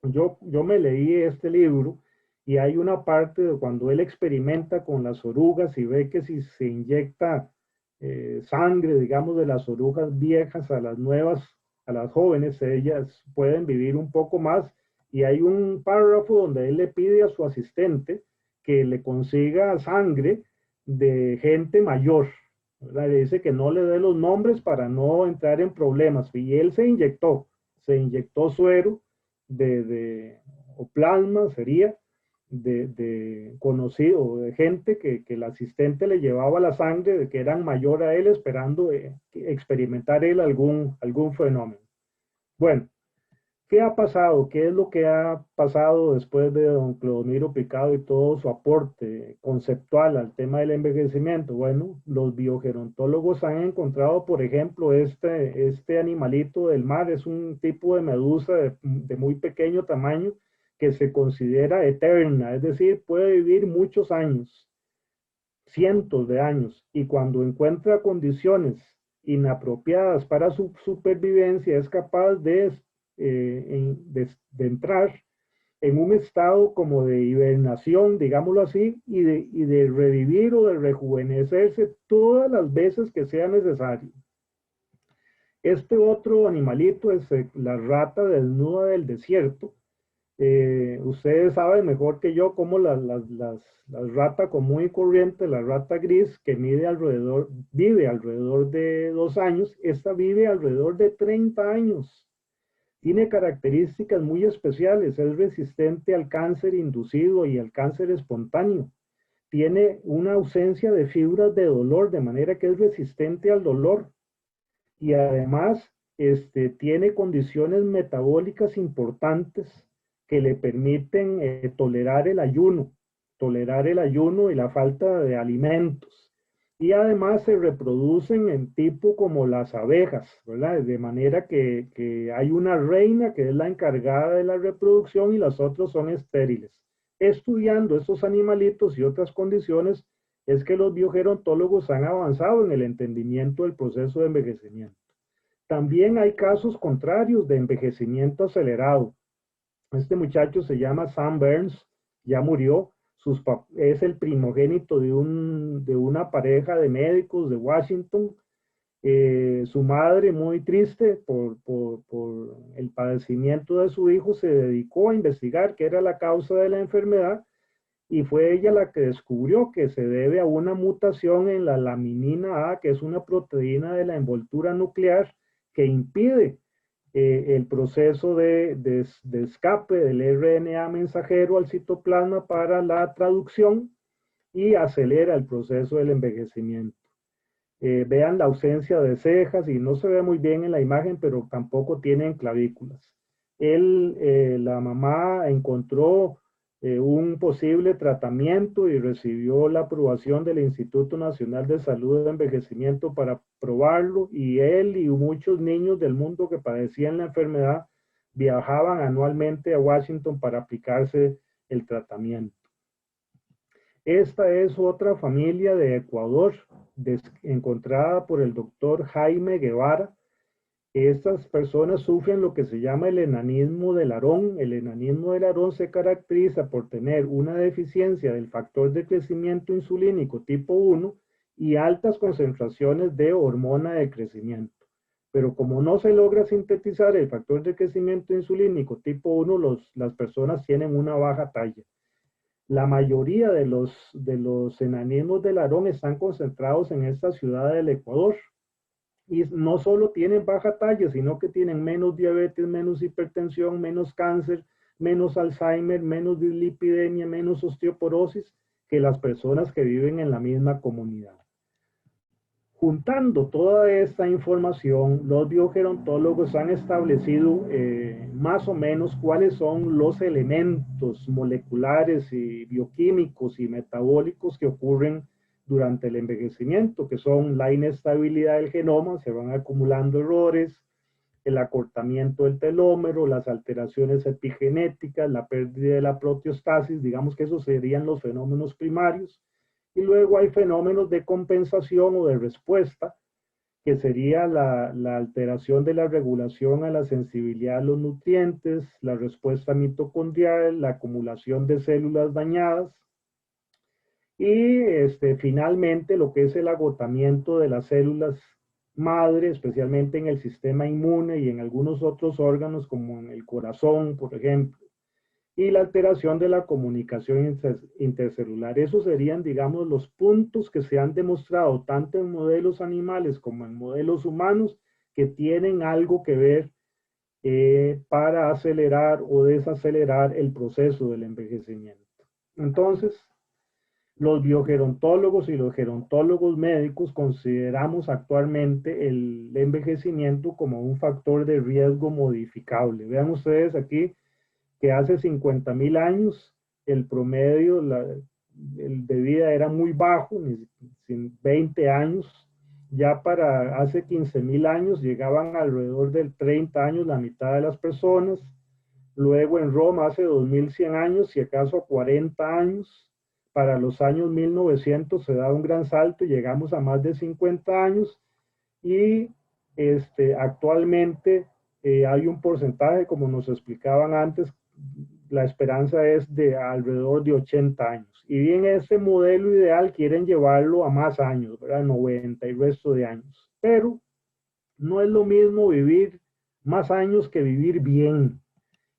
Yo me leí este libro y hay una parte de cuando él experimenta con las orugas y ve que si se inyecta sangre, digamos, de las orugas viejas a las nuevas, a las jóvenes, ellas pueden vivir un poco más. Y hay un párrafo donde él le pide a su asistente que le consiga sangre de gente mayor, ¿verdad? Le dice que no le dé los nombres para no entrar en problemas. Y él se inyectó suero o plasma sería, de conocido, de gente que el asistente le llevaba la sangre de que eran mayor a él esperando experimentar él algún fenómeno. Bueno, ¿qué ha pasado? ¿Qué es lo que ha pasado después de don Clodomiro Picado y todo su aporte conceptual al tema del envejecimiento? Bueno, los biogerontólogos han encontrado, por ejemplo, este animalito del mar, es un tipo de medusa de muy pequeño tamaño que se considera eterna, es decir, puede vivir muchos años, cientos de años, y cuando encuentra condiciones inapropiadas para su supervivencia es capaz de entrar en un estado como de hibernación, digámoslo así, y de revivir o de rejuvenecerse todas las veces que sea necesario. Este otro animalito es la rata desnuda del desierto. Ustedes saben mejor que yo cómo la rata común y corriente, la rata gris, que vive alrededor de 2 años, esta vive alrededor de 30 años. Tiene características muy especiales, es resistente al cáncer inducido y al cáncer espontáneo. Tiene una ausencia de fibras de dolor, de manera que es resistente al dolor. Y además, tiene condiciones metabólicas importantes que le permiten tolerar el ayuno y la falta de alimentos. Y además se reproducen en tipo como las abejas, ¿verdad? De manera que hay una reina que es la encargada de la reproducción y las otras son estériles. Estudiando estos animalitos y otras condiciones es que los biogerontólogos han avanzado en el entendimiento del proceso de envejecimiento. También hay casos contrarios de envejecimiento acelerado. Este muchacho se llama Sam Burns, ya murió, es el primogénito de una pareja de médicos de Washington. Su madre, muy triste por el padecimiento de su hijo, se dedicó a investigar qué era la causa de la enfermedad y fue ella la que descubrió que se debe a una mutación en la laminina A, que es una proteína de la envoltura nuclear que impide el proceso de escape del RNA mensajero al citoplasma para la traducción y acelera el proceso del envejecimiento. Vean la ausencia de cejas y no se ve muy bien en la imagen, pero tampoco tienen clavículas. La mamá encontró un posible tratamiento y recibió la aprobación del Instituto Nacional de Salud de Envejecimiento para probarlo, y él y muchos niños del mundo que padecían la enfermedad viajaban anualmente a Washington para aplicarse el tratamiento. Esta es otra familia de Ecuador, encontrada por el doctor Jaime Guevara. Estas personas sufren lo que se llama el enanismo del Aarón. El enanismo del Aarón se caracteriza por tener una deficiencia del factor de crecimiento insulínico tipo 1 y altas concentraciones de hormona de crecimiento. Pero como no se logra sintetizar el factor de crecimiento insulínico tipo 1, las personas tienen una baja talla. La mayoría de los enanismos del Aarón están concentrados en esta ciudad del Ecuador. Y no solo tienen baja talla, sino que tienen menos diabetes, menos hipertensión, menos cáncer, menos Alzheimer, menos dislipidemia, menos osteoporosis que las personas que viven en la misma comunidad. Juntando toda esta información, los biogerontólogos han establecido más o menos cuáles son los elementos moleculares y bioquímicos y metabólicos que ocurren durante el envejecimiento, que son la inestabilidad del genoma, se van acumulando errores, el acortamiento del telómero, las alteraciones epigenéticas, la pérdida de la proteostasis, digamos que esos serían los fenómenos primarios. Y luego hay fenómenos de compensación o de respuesta, que sería la alteración de la regulación a la sensibilidad a los nutrientes, la respuesta mitocondrial, la acumulación de células dañadas y finalmente lo que es el agotamiento de las células madre, especialmente en el sistema inmune y en algunos otros órganos como en el corazón, por ejemplo, y la alteración de la comunicación intercelular. Esos serían, digamos, los puntos que se han demostrado tanto en modelos animales como en modelos humanos que tienen algo que ver para acelerar o desacelerar el proceso del envejecimiento. Entonces, los biogerontólogos y los gerontólogos médicos consideramos actualmente el envejecimiento como un factor de riesgo modificable. Vean ustedes aquí que hace 50.000 años el promedio de vida era muy bajo, 20 años. Ya para hace 15.000 años llegaban alrededor del 30 años la mitad de las personas. Luego en Roma hace 2100 años, si acaso a 40 años. Para los años 1900 se da un gran salto y llegamos a más de 50 años. Y actualmente hay un porcentaje, como nos explicaban antes, la esperanza es de alrededor de 80 años. Y bien, este modelo ideal quieren llevarlo a más años, ¿verdad? 90 y resto de años. Pero no es lo mismo vivir más años que vivir bien.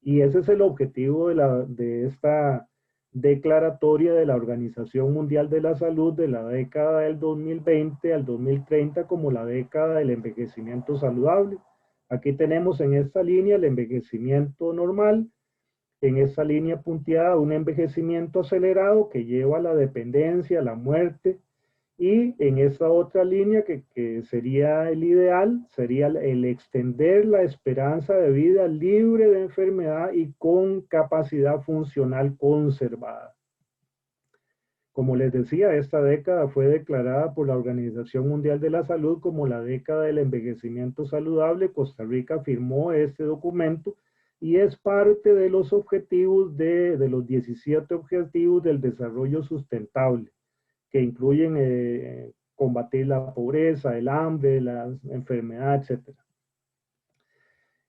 Y ese es el objetivo de esta declaratoria de la Organización Mundial de la Salud de la década del 2020 al 2030 como la década del envejecimiento saludable. Aquí tenemos en esta línea el envejecimiento normal, en esta línea punteada un envejecimiento acelerado que lleva a la dependencia, a la muerte, y en esta otra línea que sería el ideal, sería el extender la esperanza de vida libre de enfermedad y con capacidad funcional conservada. Como les decía, esta década fue declarada por la Organización Mundial de la Salud como la década del envejecimiento saludable. Costa Rica firmó este documento y es parte de los objetivos de los 17 objetivos del desarrollo sustentable, que incluyen combatir la pobreza, el hambre, la enfermedad, etc.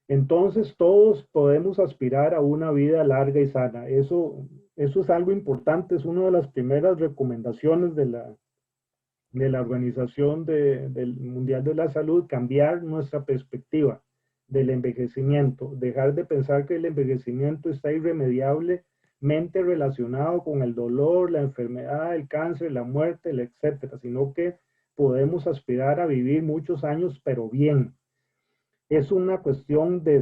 Entonces, todos podemos aspirar a una vida larga y sana. Eso es algo importante, es una de las primeras recomendaciones de la Organización del Mundial de la Salud, cambiar nuestra perspectiva del envejecimiento, dejar de pensar que el envejecimiento está irremediablemente relacionado con el dolor, la enfermedad, el cáncer, la muerte, etcétera, sino que podemos aspirar a vivir muchos años, pero bien. Es una cuestión que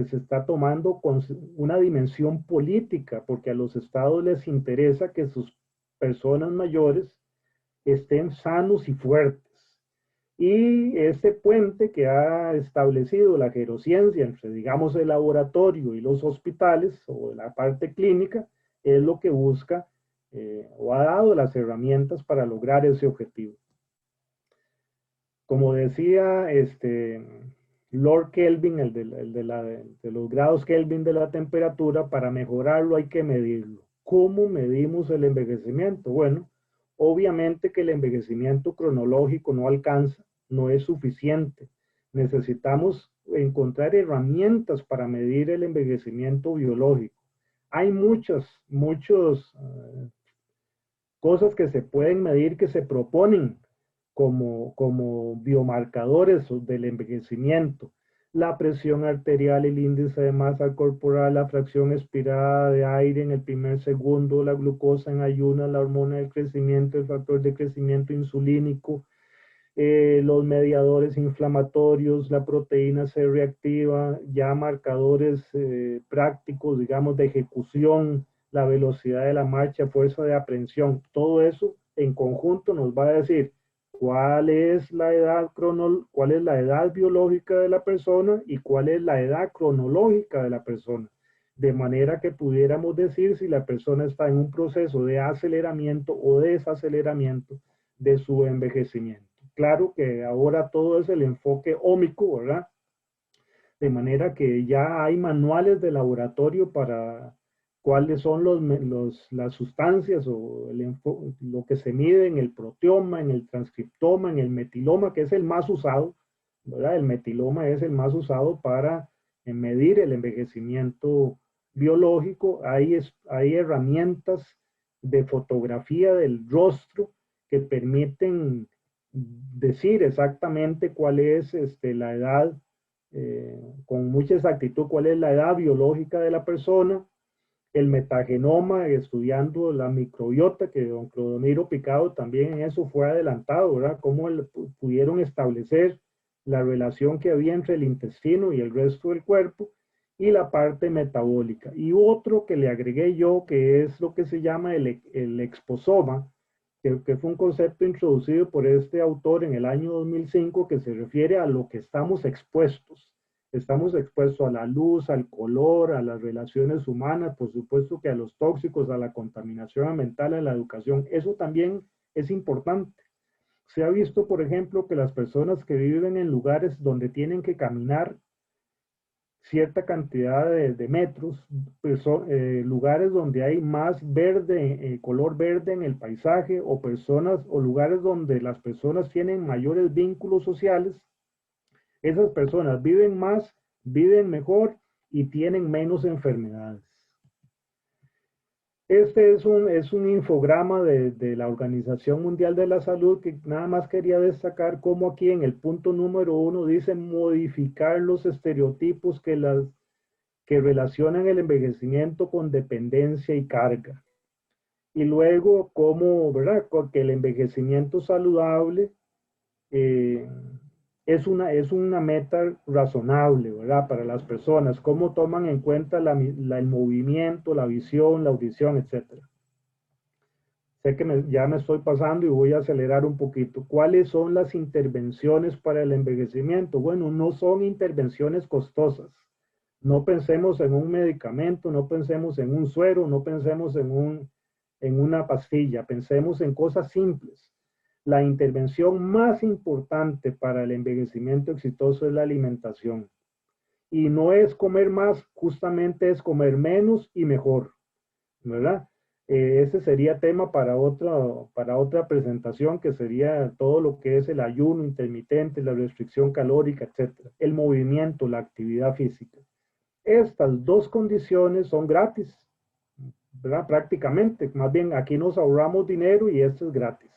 se está tomando con una dimensión política, porque a los estados les interesa que sus personas mayores estén sanos y fuertes. Y este puente que ha establecido la gerociencia entre, digamos, el laboratorio y los hospitales o la parte clínica es lo que busca o ha dado las herramientas para lograr ese objetivo. Como decía Lord Kelvin, el de los grados Kelvin de la temperatura, para mejorarlo hay que medirlo. ¿Cómo medimos el envejecimiento? Bueno, obviamente que el envejecimiento cronológico no alcanza, no es suficiente. Necesitamos encontrar herramientas para medir el envejecimiento biológico. Hay muchas cosas que se pueden medir, que se proponen como biomarcadores del envejecimiento. La presión arterial, el índice de masa corporal, la fracción expirada de aire en el primer segundo, la glucosa en ayunas, la hormona del crecimiento, el factor de crecimiento insulínico, los mediadores inflamatorios, la proteína C reactiva, ya marcadores prácticos, digamos, de ejecución, la velocidad de la marcha, fuerza de aprehensión. Todo eso en conjunto nos va a decir cuál es la edad cuál es la edad biológica de la persona y cuál es la edad cronológica de la persona, de manera que pudiéramos decir si la persona está en un proceso de aceleramiento o desaceleramiento de su envejecimiento. Claro que ahora todo es el enfoque ómico, ¿verdad? De manera que ya hay manuales de laboratorio para cuáles son las sustancias o lo que se mide en el proteoma, en el transcriptoma, en el metiloma, que es el más usado, ¿verdad? El metiloma es el más usado para medir el envejecimiento biológico. Hay herramientas de fotografía del rostro que permiten decir exactamente cuál es la edad, con mucha exactitud, cuál es la edad biológica de la persona. El metagenoma, estudiando la microbiota, que don Clodomiro Picado también en eso fue adelantado, ¿verdad? Cómo pudieron establecer la relación que había entre el intestino y el resto del cuerpo, y la parte metabólica. Y otro que le agregué yo, que es lo que se llama el exposoma, que fue un concepto introducido por este autor en el año 2005, que se refiere a lo que estamos expuestos. Estamos expuestos a la luz, al color, a las relaciones humanas, por supuesto que a los tóxicos, a la contaminación ambiental, a la educación. Eso también es importante. Se ha visto, por ejemplo, que las personas que viven en lugares donde tienen que caminar cierta cantidad de metros, lugares donde hay más verde, color verde en el paisaje, o lugares donde las personas tienen mayores vínculos sociales, esas personas viven más, viven mejor y tienen menos enfermedades. Este es un infograma de la Organización Mundial de la Salud, que nada más quería destacar cómo aquí en el punto número 1 dice modificar los estereotipos que relacionan el envejecimiento con dependencia y carga. Y luego cómo, ¿verdad? Que el envejecimiento saludable es una meta razonable, ¿verdad? Para las personas, cómo toman en cuenta el movimiento, la visión, la audición, etc. Sé que ya me estoy pasando y voy a acelerar un poquito. ¿Cuáles son las intervenciones para el envejecimiento? Bueno, no son intervenciones costosas. No pensemos en un medicamento, no pensemos en un suero, no pensemos en una pastilla, pensemos en cosas simples. La intervención más importante para el envejecimiento exitoso es la alimentación. Y no es comer más, justamente es comer menos y mejor, ¿verdad? Ese sería tema para otra presentación, que sería todo lo que es el ayuno intermitente, la restricción calórica, etc. El movimiento, la actividad física. Estas dos condiciones son gratis, ¿verdad? Prácticamente. Más bien, aquí nos ahorramos dinero y esto es gratis.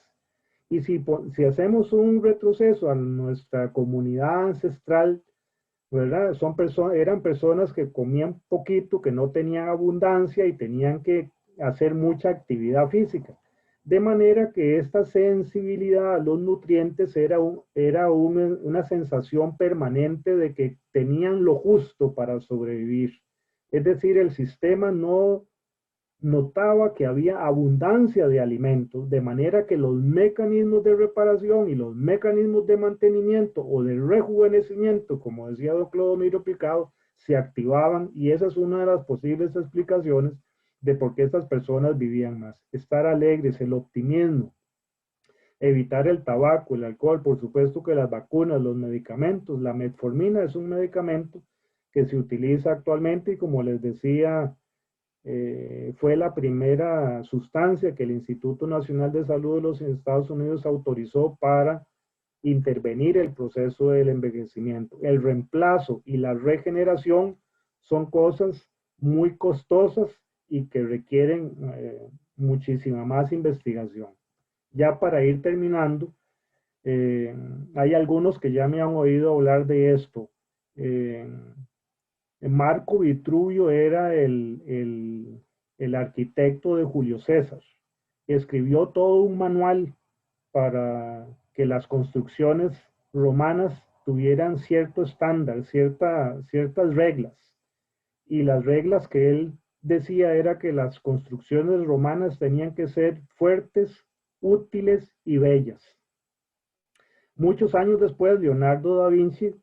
Y si hacemos un retroceso a nuestra comunidad ancestral, ¿verdad? Eran personas que comían poquito, que no tenían abundancia y tenían que hacer mucha actividad física. De manera que esta sensibilidad a los nutrientes era una sensación permanente de que tenían lo justo para sobrevivir. Es decir, el sistema no notaba que había abundancia de alimentos, de manera que los mecanismos de reparación y los mecanismos de mantenimiento o de rejuvenecimiento, como decía don Clodomiro Picado, se activaban, y esa es una de las posibles explicaciones de por qué estas personas vivían más. Estar alegres, el optimismo, evitar el tabaco, el alcohol, por supuesto que las vacunas, los medicamentos. La metformina es un medicamento que se utiliza actualmente y, como les decía, fue la primera sustancia que el Instituto Nacional de Salud de los Estados Unidos autorizó para intervenir el proceso del envejecimiento. El reemplazo y la regeneración son cosas muy costosas y que requieren muchísima más investigación. Ya para ir terminando, hay algunos que ya me han oído hablar de esto. Marco Vitruvio era el arquitecto de Julio César. Escribió todo un manual para que las construcciones romanas tuvieran cierto estándar, ciertas reglas. Y las reglas que él decía era que las construcciones romanas tenían que ser fuertes, útiles y bellas. Muchos años después, Leonardo da Vinci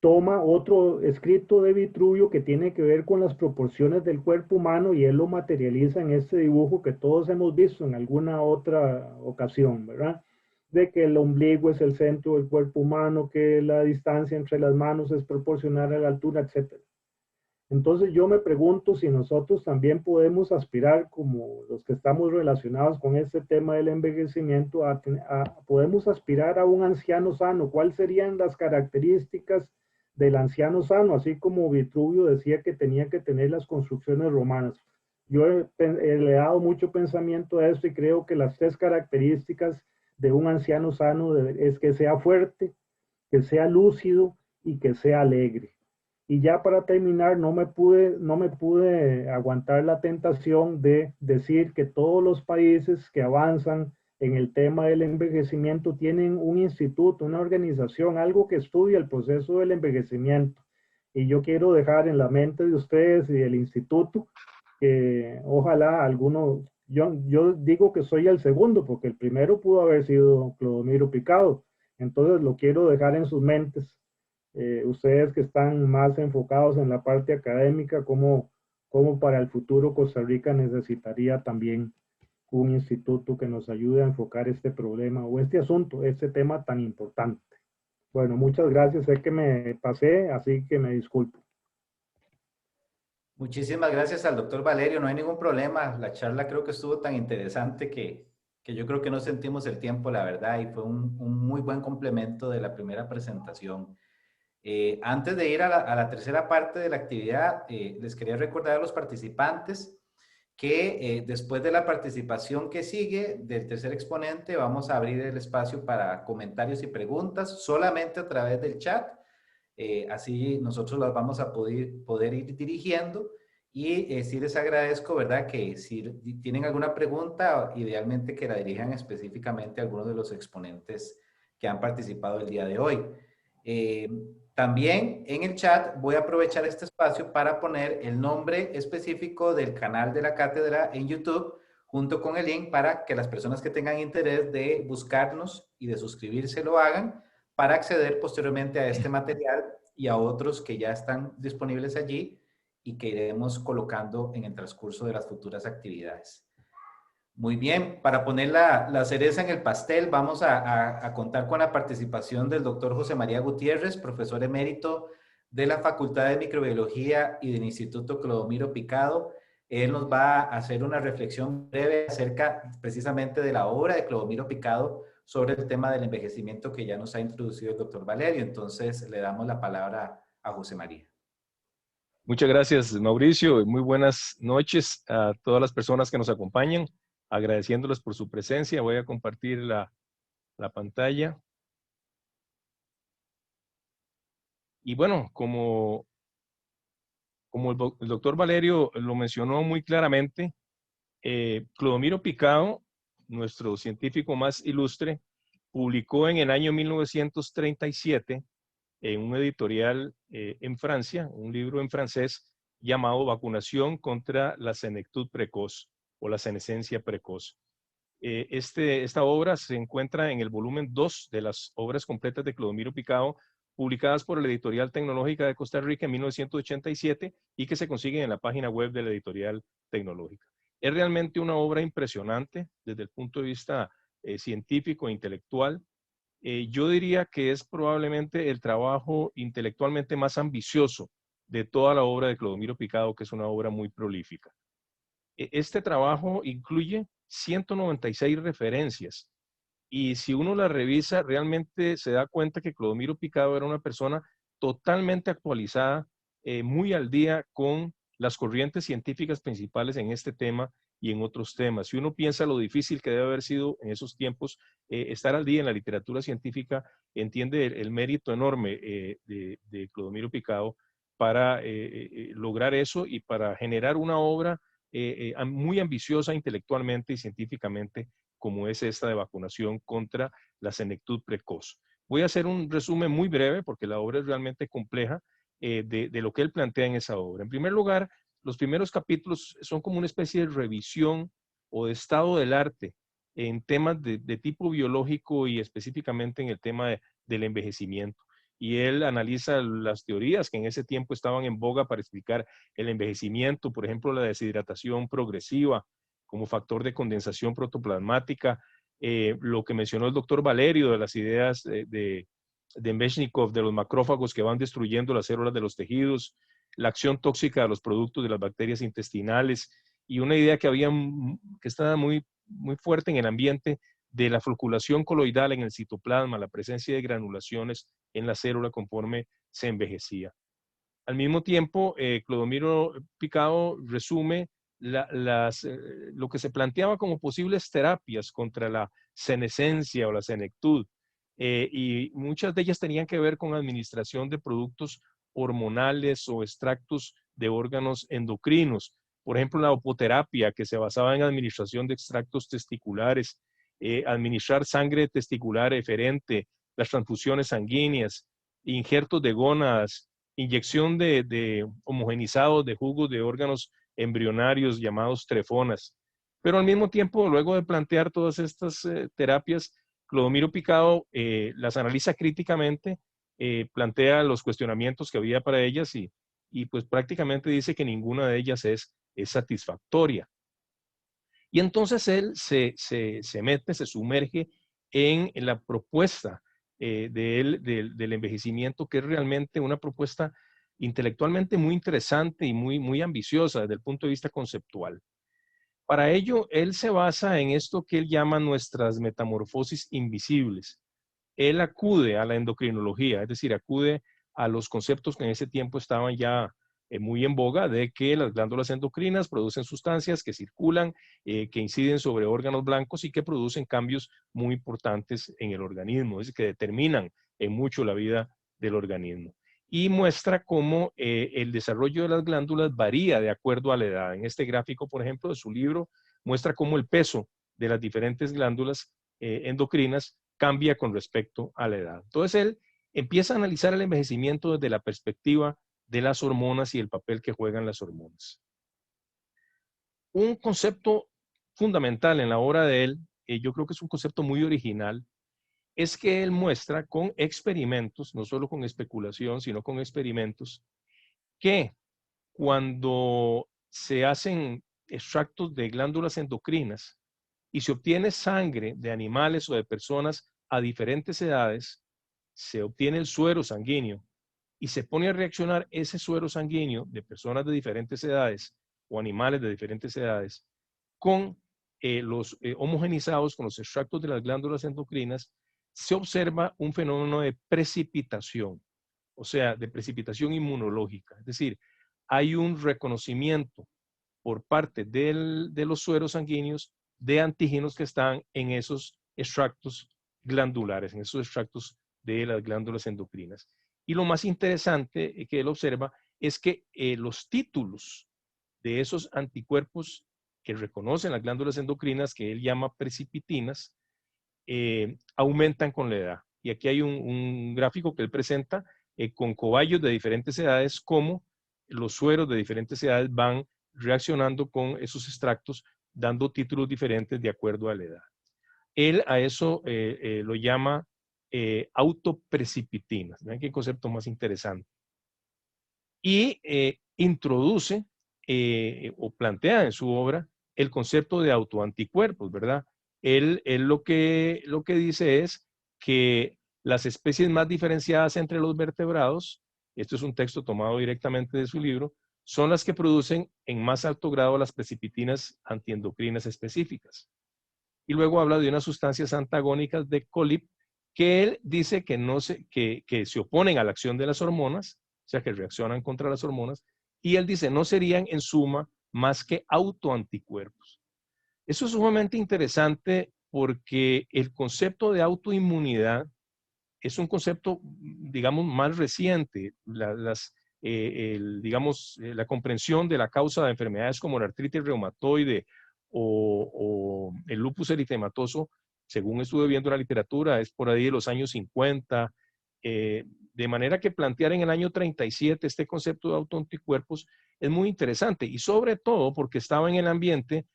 toma otro escrito de Vitruvio que tiene que ver con las proporciones del cuerpo humano y él lo materializa en este dibujo que todos hemos visto en alguna otra ocasión, ¿verdad? De que el ombligo es el centro del cuerpo humano, que la distancia entre las manos es proporcional a la altura, etc. Entonces yo me pregunto si nosotros también podemos aspirar, como los que estamos relacionados con este tema del envejecimiento, podemos aspirar a un anciano sano. ¿Cuáles serían las características del anciano sano? Así como Vitruvio decía que tenía que tener las construcciones romanas. Yo le he dado mucho pensamiento a esto y creo que las 3 características de un anciano sano es que sea fuerte, que sea lúcido y que sea alegre. Y ya para terminar, no me pude aguantar la tentación de decir que todos los países que avanzan en el tema del envejecimiento tienen un instituto, una organización, algo que estudia el proceso del envejecimiento. Y yo quiero dejar en la mente de ustedes y del instituto que ojalá alguno, yo digo que soy el segundo, porque el primero pudo haber sido Clodomiro Picado. Entonces lo quiero dejar en sus mentes. Ustedes que están más enfocados en la parte académica, ¿cómo para el futuro Costa Rica necesitaría también un instituto que nos ayude a enfocar este problema o este asunto, este tema tan importante? Bueno, muchas gracias. Sé que me pasé, así que me disculpo. Muchísimas gracias al doctor Valerio, no hay ningún problema. La charla creo que estuvo tan interesante que yo creo que no sentimos el tiempo, la verdad, y fue un muy buen complemento de la primera presentación. Antes de ir a la tercera parte de la actividad, les quería recordar a los participantes que después de la participación que sigue del tercer exponente, vamos a abrir el espacio para comentarios y preguntas solamente a través del chat. Así nosotros las vamos a poder ir dirigiendo y sí les agradezco, ¿verdad? Que si tienen alguna pregunta, idealmente que la dirijan específicamente a algunos de los exponentes que han participado el día de hoy. También en el chat voy a aprovechar este espacio para poner el nombre específico del canal de la cátedra en YouTube junto con el link para que las personas que tengan interés de buscarnos y de suscribirse lo hagan para acceder posteriormente a este material y a otros que ya están disponibles allí y que iremos colocando en el transcurso de las futuras actividades. Muy bien, para poner la cereza en el pastel, vamos a contar con la participación del doctor José María Gutiérrez, profesor emérito de la Facultad de Microbiología y del Instituto Clodomiro Picado. Él nos va a hacer una reflexión breve acerca precisamente de la obra de Clodomiro Picado sobre el tema del envejecimiento que ya nos ha introducido el doctor Valerio. Entonces, le damos la palabra a José María. Muchas gracias, Mauricio. Muy buenas noches a todas las personas que nos acompañan. Agradeciéndoles por su presencia. Voy a compartir la pantalla. Y bueno, como el doctor Valerio lo mencionó muy claramente, Clodomiro Picado, nuestro científico más ilustre, publicó en el año 1937 en un editorial en Francia, un libro en francés llamado Vacunación contra la senectud precoz o la senescencia precoz. Esta obra se encuentra en el volumen 2 de las obras completas de Clodomiro Picado, publicadas por la Editorial Tecnológica de Costa Rica en 1987 y que se consiguen en la página web de la Editorial Tecnológica. Es realmente una obra impresionante desde el punto de vista científico e intelectual. Yo diría que es probablemente el trabajo intelectualmente más ambicioso de toda la obra de Clodomiro Picado, que es una obra muy prolífica. Este trabajo incluye 196 referencias y si uno la revisa, realmente se da cuenta que Clodomiro Picado era una persona totalmente actualizada, muy al día con las corrientes científicas principales en este tema y en otros temas. Si uno piensa lo difícil que debe haber sido en esos tiempos estar al día en la literatura científica, entiende el mérito enorme de Clodomiro Picado para lograr eso y para generar una obra muy ambiciosa intelectualmente y científicamente como es esta de vacunación contra la senectud precoz. Voy a hacer un resumen muy breve porque la obra es realmente compleja de lo que él plantea en esa obra. En primer lugar, los primeros capítulos son como una especie de revisión o de estado del arte en temas de tipo biológico y específicamente en el tema del envejecimiento. Y él analiza las teorías que en ese tiempo estaban en boga para explicar el envejecimiento, por ejemplo, la deshidratación progresiva como factor de condensación protoplasmática, lo que mencionó el doctor Valerio de las ideas de Meshnikov, de los macrófagos que van destruyendo las células de los tejidos, la acción tóxica de los productos de las bacterias intestinales, y una idea que estaba muy fuerte en el ambiente de la floculación coloidal en el citoplasma, la presencia de granulaciones en la célula conforme se envejecía. Al mismo tiempo, Clodomiro Picado resume lo que se planteaba como posibles terapias contra la senescencia o la senectud, y muchas de ellas tenían que ver con administración de productos hormonales o extractos de órganos endocrinos. Por ejemplo, la opoterapia, que se basaba en administración de extractos testiculares, administrar sangre testicular eferente, las transfusiones sanguíneas, injertos de gónadas, inyección de homogenizados de jugos de órganos embrionarios llamados trefonas. Pero al mismo tiempo, luego de plantear todas estas terapias, Clodomiro Picado las analiza críticamente, plantea los cuestionamientos que había para ellas y pues prácticamente dice que ninguna de ellas es satisfactoria. Y entonces él se sumerge en la propuesta del envejecimiento, que es realmente una propuesta intelectualmente muy interesante y muy ambiciosa desde el punto de vista conceptual. Para ello, él se basa en esto que él llama nuestras metamorfosis invisibles. Él acude a la endocrinología, es decir, acude a los conceptos que en ese tiempo estaban ya muy en boga, de que las glándulas endocrinas producen sustancias que circulan, que inciden sobre órganos blancos y que producen cambios muy importantes en el organismo, es decir, que determinan en mucho la vida del organismo. Y muestra cómo el desarrollo de las glándulas varía de acuerdo a la edad. En este gráfico, por ejemplo, de su libro, muestra cómo el peso de las diferentes glándulas endocrinas cambia con respecto a la edad. Entonces él empieza a analizar el envejecimiento desde la perspectiva de las hormonas y el papel que juegan las hormonas. Un concepto fundamental en la obra de él, yo creo que es un concepto muy original, es que él muestra con experimentos, no solo con especulación, sino con experimentos, que cuando se hacen extractos de glándulas endocrinas y se obtiene sangre de animales o de personas a diferentes edades, se obtiene el suero sanguíneo y se pone a reaccionar ese suero sanguíneo de personas de diferentes edades o animales de diferentes edades con los homogenizados, con los extractos de las glándulas endocrinas, se observa un fenómeno de precipitación, o sea, de precipitación inmunológica. Es decir, hay un reconocimiento por parte de los sueros sanguíneos de antígenos que están en esos extractos glandulares, en esos extractos de las glándulas endocrinas. Y lo más interesante que él observa es que los títulos de esos anticuerpos que reconocen las glándulas endocrinas, que él llama precipitinas, aumentan con la edad. Y aquí hay un gráfico que él presenta con cobayos de diferentes edades, cómo los sueros de diferentes edades van reaccionando con esos extractos, dando títulos diferentes de acuerdo a la edad. Él a eso lo llama autoprecipitinas. Vean qué concepto más interesante. Y introduce o plantea en su obra el concepto de autoanticuerpos, ¿verdad? Él lo que dice es que las especies más diferenciadas entre los vertebrados, esto es un texto tomado directamente de su libro, son las que producen en más alto grado las precipitinas antiendocrinas específicas. Y luego habla de unas sustancias antagónicas de COLIP que él dice que se oponen a la acción de las hormonas, o sea, que reaccionan contra las hormonas, y él dice no serían en suma más que autoanticuerpos. Eso es sumamente interesante porque el concepto de autoinmunidad es un concepto, digamos, más reciente. La comprensión de la causa de enfermedades como la artritis reumatoide o el lupus eritematoso, según estuve viendo en la literatura, es por ahí de los años 50, de manera que plantear en el año 37 este concepto de autoanticuerpos es muy interesante y sobre todo porque estaba en el ambiente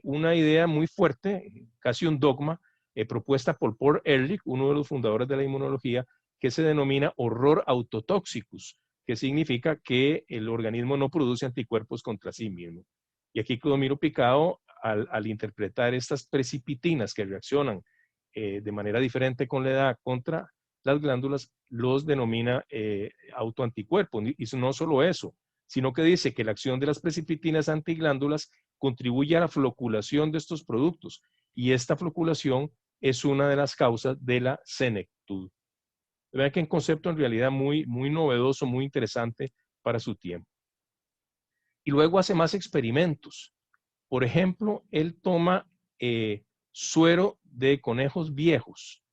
una idea muy fuerte, casi un dogma, propuesta por Paul Ehrlich, uno de los fundadores de la inmunología, que se denomina horror autotóxicus, que significa que el organismo no produce anticuerpos contra sí mismo. Y aquí Clodomiro Picado, al interpretar estas precipitinas que reaccionan de manera diferente con la edad contra las glándulas, los denomina autoanticuerpos. Y no solo eso, sino que dice que la acción de las precipitinas antiglándulas contribuye a la floculación de estos productos. Y esta floculación es una de las causas de la senectud. Vean que un concepto en realidad muy novedoso, muy interesante para su tiempo. Y luego hace más experimentos. Por ejemplo, él toma suero de conejos viejos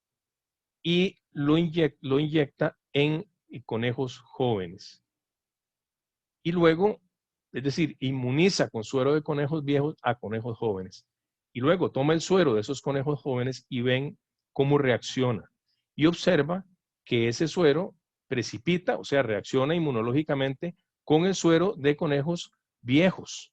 y lo inyecta en conejos jóvenes. Y luego, es decir, inmuniza con suero de conejos viejos a conejos jóvenes. Y luego toma el suero de esos conejos jóvenes y ven cómo reacciona. Y observa que ese suero precipita, o sea, reacciona inmunológicamente con el suero de conejos viejos,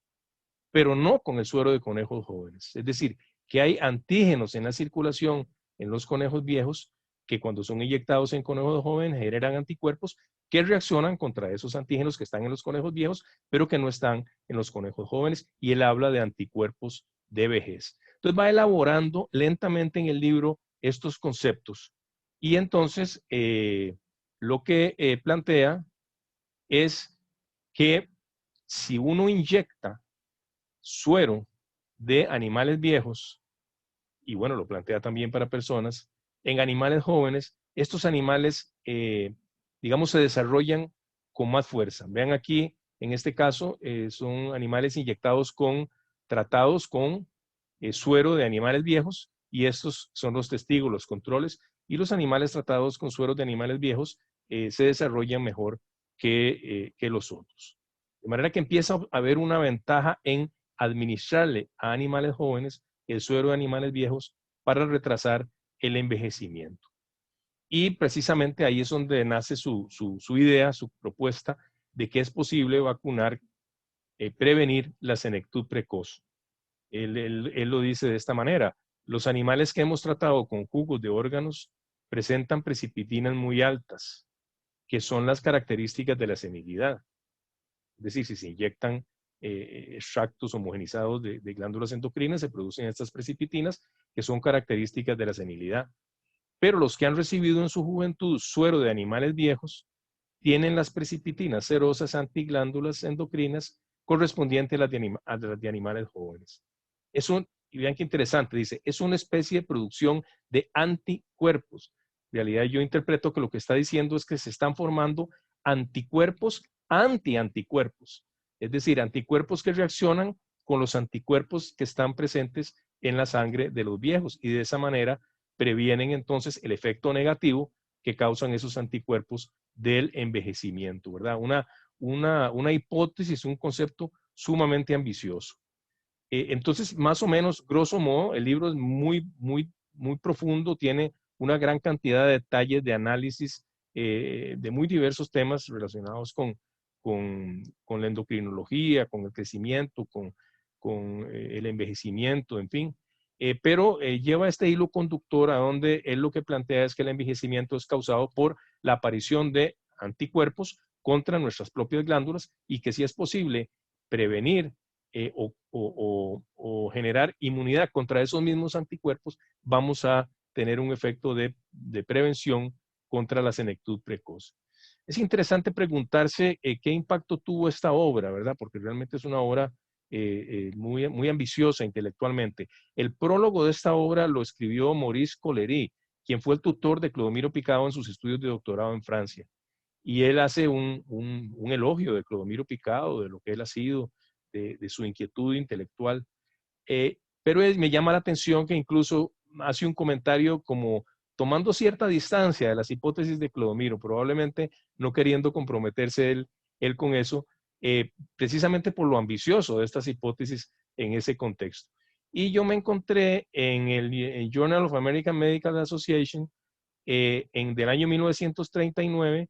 pero no con el suero de conejos jóvenes. Es decir, que hay antígenos en la circulación en los conejos viejos que cuando son inyectados en conejos jóvenes generan anticuerpos que reaccionan contra esos antígenos que están en los conejos viejos, pero que no están en los conejos jóvenes, y él habla de anticuerpos de vejez. Entonces va elaborando lentamente en el libro estos conceptos, y entonces lo que plantea es que si uno inyecta suero de animales viejos, y bueno, lo plantea también para personas, en animales jóvenes, estos animales, digamos, se desarrollan con más fuerza. Vean aquí, en este caso, son animales inyectados tratados con suero de animales viejos, y estos son los testigos, los controles, y los animales tratados con sueros de animales viejos se desarrollan mejor que los otros. De manera que empieza a haber una ventaja en administrarle a animales jóvenes el suero de animales viejos para retrasar el envejecimiento. Y precisamente ahí es donde nace su idea, su propuesta de que es posible vacunar, prevenir la senectud precoz. Él lo dice de esta manera: los animales que hemos tratado con jugos de órganos presentan precipitinas muy altas, que son las características de la senilidad. Es decir, si se inyectan extractos homogenizados de glándulas endocrinas, se producen estas precipitinas que son características de la senilidad. Pero los que han recibido en su juventud suero de animales viejos tienen las precipitinas serosas antiglándulas endocrinas correspondientes a las de animales jóvenes. Y vean qué interesante, dice, es una especie de producción de anticuerpos. En realidad yo interpreto que lo que está diciendo es que se están formando anticuerpos anticuerpos, es decir, anticuerpos que reaccionan con los anticuerpos que están presentes en la sangre de los viejos, y de esa manera previenen entonces el efecto negativo que causan esos anticuerpos del envejecimiento, ¿verdad? Una hipótesis, un concepto sumamente ambicioso. Entonces, más o menos, grosso modo, el libro es muy profundo, tiene una gran cantidad de detalles de análisis de muy diversos temas relacionados con la endocrinología, con el crecimiento, con el envejecimiento, en fin. Pero lleva este hilo conductor a donde él lo que plantea es que el envejecimiento es causado por la aparición de anticuerpos contra nuestras propias glándulas, y que si es posible prevenir o generar inmunidad contra esos mismos anticuerpos, vamos a tener un efecto de prevención contra la senectud precoz. Es interesante preguntarse qué impacto tuvo esta obra, ¿verdad? Porque realmente es una obra muy ambiciosa intelectualmente. El prólogo de esta obra lo escribió Maurice Collery, quien fue el tutor de Clodomiro Picado en sus estudios de doctorado en Francia. Y él hace un elogio de Clodomiro Picado, de lo que él ha sido, de su inquietud intelectual. Pero me llama la atención que incluso hace un comentario como tomando cierta distancia de las hipótesis de Clodomiro, probablemente no queriendo comprometerse él con eso, precisamente por lo ambicioso de estas hipótesis en ese contexto. Y yo me encontré en el Journal of American Medical Association del año 1939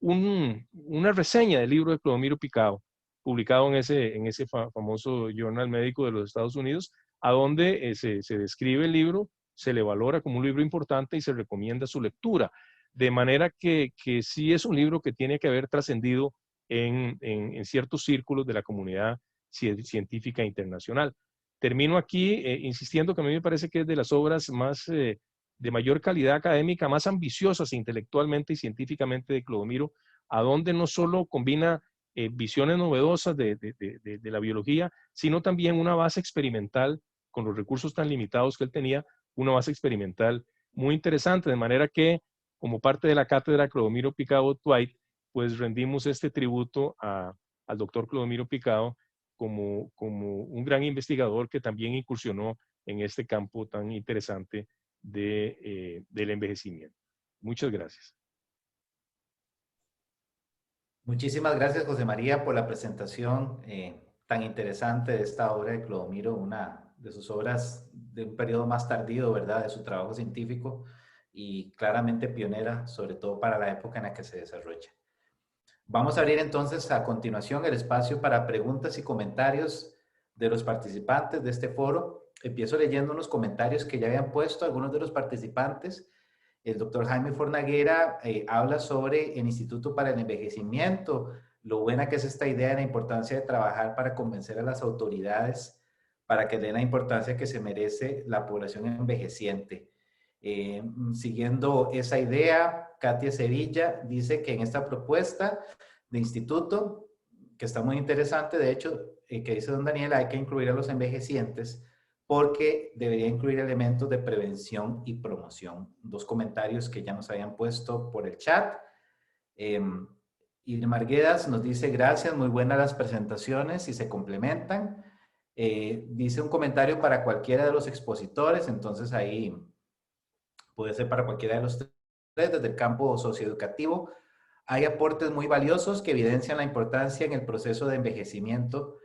una reseña del libro de Clodomiro Picado, publicado en ese famoso journal médico de los Estados Unidos, a donde se describe el libro, se le valora como un libro importante y se recomienda su lectura. De manera que sí es un libro que tiene que haber trascendido en ciertos círculos de la comunidad científica internacional. Termino aquí insistiendo que a mí me parece que es de las obras más de mayor calidad académica, más ambiciosas intelectualmente y científicamente de Clodomiro, a donde no solo combina visiones novedosas de la biología, sino también una base experimental con los recursos tan limitados que él tenía, una base experimental muy interesante, de manera que como parte de la cátedra Clodomiro Picado Dwight, pues rendimos este tributo al doctor Clodomiro Picado como un gran investigador que también incursionó en este campo tan interesante del envejecimiento. Muchas gracias. Muchísimas gracias, José María, por la presentación tan interesante de esta obra de Clodomiro, una de sus obras de un periodo más tardío, ¿verdad?, de su trabajo científico y claramente pionera, sobre todo para la época en la que se desarrolla. Vamos a abrir entonces a continuación el espacio para preguntas y comentarios de los participantes de este foro. Empiezo leyendo unos comentarios que ya habían puesto algunos de los participantes. El doctor Jaime Fornaguera habla sobre el Instituto para el Envejecimiento, lo buena que es esta idea de la importancia de trabajar para convencer a las autoridades para que den la importancia que se merece la población envejeciente. Siguiendo esa idea, Katia Sevilla dice que en esta propuesta de instituto, que está muy interesante, de hecho, que dice don Daniel, hay que incluir a los envejecientes porque debería incluir elementos de prevención y promoción. Dos comentarios que ya nos habían puesto por el chat. Irma Arguedas nos dice, gracias, muy buenas las presentaciones y se complementan. Dice un comentario para cualquiera de los expositores, entonces ahí puede ser para cualquiera de los tres, desde el campo socioeducativo. Hay aportes muy valiosos que evidencian la importancia en el proceso de envejecimiento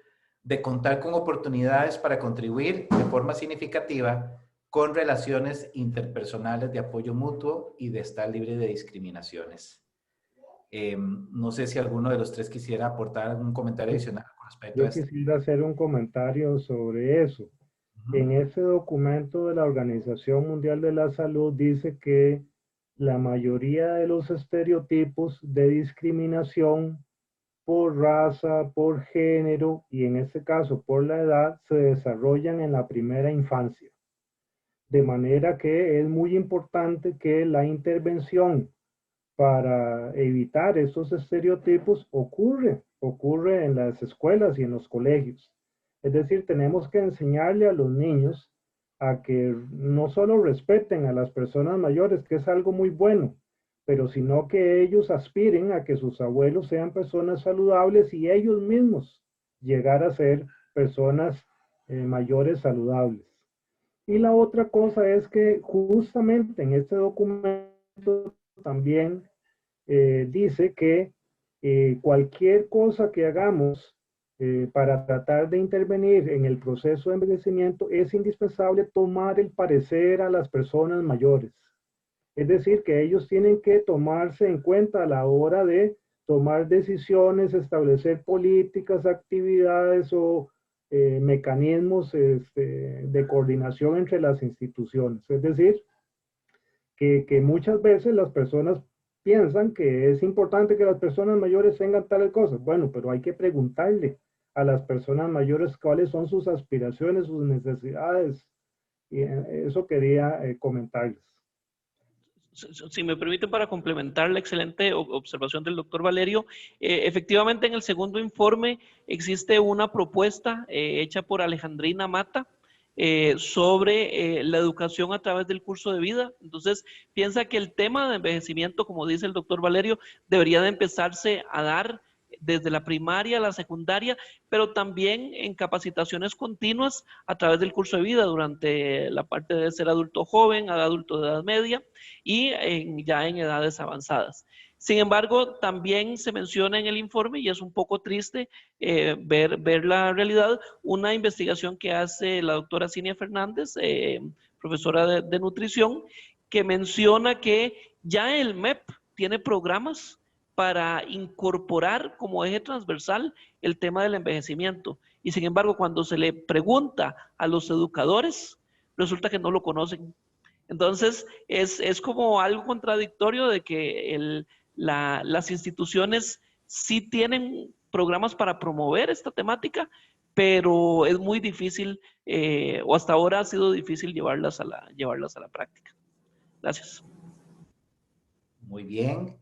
de contar con oportunidades para contribuir de forma significativa con relaciones interpersonales de apoyo mutuo y de estar libre de discriminaciones. No sé si alguno de los tres quisiera aportar algún comentario adicional con respecto a esto. Yo quisiera hacer un comentario sobre eso. En ese documento de la Organización Mundial de la Salud dice que la mayoría de los estereotipos de discriminación por raza, por género y en este caso por la edad se desarrollan en la primera infancia. De manera que es muy importante que la intervención para evitar estos estereotipos ocurre en las escuelas y en los colegios. Es decir, tenemos que enseñarle a los niños a que no solo respeten a las personas mayores, que es algo muy bueno, pero sino que ellos aspiren a que sus abuelos sean personas saludables y ellos mismos llegar a ser personas mayores saludables. Y la otra cosa es que justamente en este documento también dice que cualquier cosa que hagamos para tratar de intervenir en el proceso de envejecimiento es indispensable tomar el parecer a las personas mayores. Es decir, que ellos tienen que tomarse en cuenta a la hora de tomar decisiones, establecer políticas, actividades o mecanismos de coordinación entre las instituciones. Es decir, que muchas veces las personas piensan que es importante que las personas mayores tengan tales cosas. Bueno, pero hay que preguntarle a las personas mayores cuáles son sus aspiraciones, sus necesidades. Y eso quería comentarles. Si me permiten, para complementar la excelente observación del doctor Valerio, efectivamente en el segundo informe existe una propuesta hecha por Alejandrina Mata sobre la educación a través del curso de vida. Entonces, piensa que el tema de envejecimiento, como dice el doctor Valerio, debería de empezarse a dar desde la primaria a la secundaria, pero también en capacitaciones continuas a través del curso de vida durante la parte de ser adulto joven, adulto de edad media y ya en edades avanzadas. Sin embargo, también se menciona en el informe, y es un poco triste ver la realidad, una investigación que hace la doctora Cinia Fernández, profesora de nutrición, que menciona que ya el MEP tiene programas para incorporar como eje transversal el tema del envejecimiento. Y sin embargo, cuando se le pregunta a los educadores, resulta que no lo conocen. Entonces, es como algo contradictorio de que las instituciones sí tienen programas para promover esta temática, pero es muy difícil, o hasta ahora ha sido difícil llevarlas a la práctica. Gracias. Muy bien.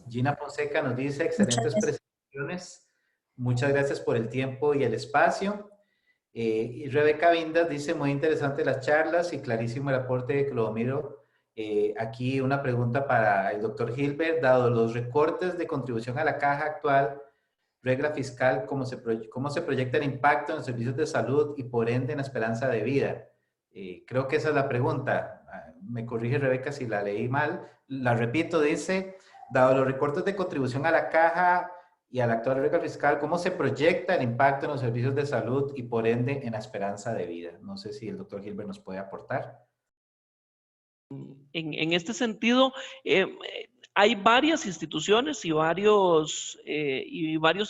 Gina Fonseca nos dice, excelentes presentaciones. Muchas gracias por el tiempo y el espacio. Y Rebeca Vindas dice, muy interesante las charlas y clarísimo el aporte de Clodomiro. Aquí una pregunta para el doctor Gilbert. Dado los recortes de contribución a la caja actual, regla fiscal, ¿cómo se proyecta el impacto en los servicios de salud y por ende en la esperanza de vida? Creo que esa es la pregunta. Me corrige Rebeca si la leí mal. La repito, dice, dado los recortes de contribución a la caja y a la actual regla fiscal, ¿cómo se proyecta el impacto en los servicios de salud y por ende en la esperanza de vida? No sé si el doctor Gilbert nos puede aportar. En este sentido, hay varias instituciones y varios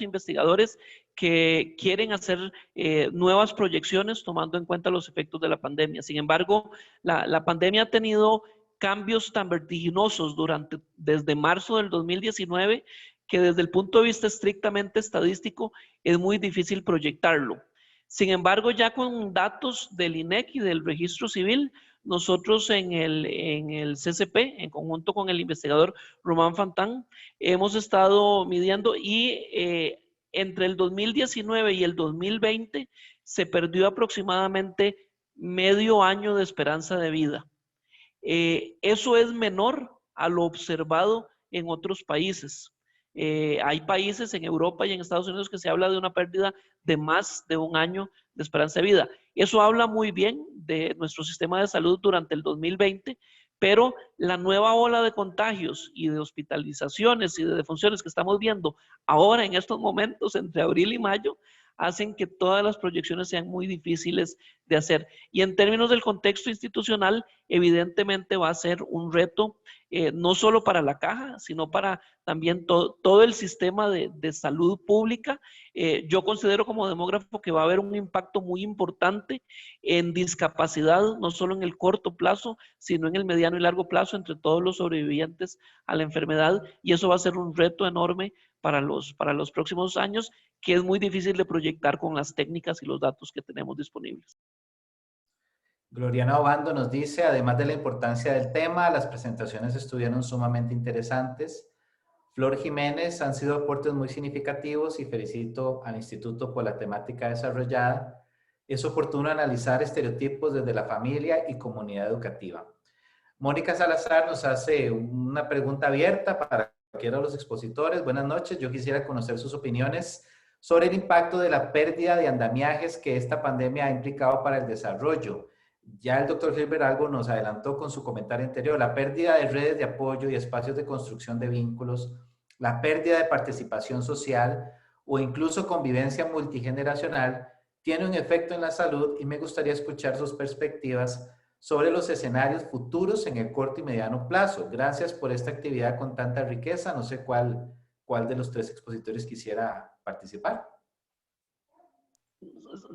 investigadores que quieren hacer nuevas proyecciones tomando en cuenta los efectos de la pandemia. Sin embargo, la pandemia ha tenido cambios tan vertiginosos desde marzo del 2019 que desde el punto de vista estrictamente estadístico es muy difícil proyectarlo. Sin embargo, ya con datos del INEC y del Registro Civil, nosotros en el CCP, en conjunto con el investigador Román Fantán, hemos estado midiendo y entre el 2019 y el 2020 se perdió aproximadamente medio año de esperanza de vida. Eso es menor a lo observado en otros países. Hay países en Europa y en Estados Unidos que se habla de una pérdida de más de un año de esperanza de vida. Eso habla muy bien de nuestro sistema de salud durante el 2020, pero la nueva ola de contagios y de hospitalizaciones y de defunciones que estamos viendo ahora en estos momentos entre abril y mayo hacen que todas las proyecciones sean muy difíciles de hacer. Y en términos del contexto institucional, evidentemente va a ser un reto, no solo para la caja, sino para también todo el sistema de salud pública. Yo considero como demógrafo que va a haber un impacto muy importante en discapacidad, no solo en el corto plazo, sino en el mediano y largo plazo entre todos los sobrevivientes a la enfermedad, y eso va a ser un reto enorme para los próximos años, que es muy difícil de proyectar con las técnicas y los datos que tenemos disponibles. Gloriana Obando nos dice, además de la importancia del tema, las presentaciones estuvieron sumamente interesantes. Flor Jiménez, han sido aportes muy significativos y felicito al Instituto por la temática desarrollada. Es oportuno analizar estereotipos desde la familia y comunidad educativa. Mónica Salazar nos hace una pregunta abierta para cualquiera de los expositores. Buenas noches, yo quisiera conocer sus opiniones sobre el impacto de la pérdida de andamiajes que esta pandemia ha implicado para el desarrollo. Ya el doctor Gilbert algo nos adelantó con su comentario anterior, la pérdida de redes de apoyo y espacios de construcción de vínculos, la pérdida de participación social o incluso convivencia multigeneracional tiene un efecto en la salud y me gustaría escuchar sus perspectivas sobre los escenarios futuros en el corto y mediano plazo. Gracias por esta actividad con tanta riqueza. No sé cuál de los tres expositores quisiera participar.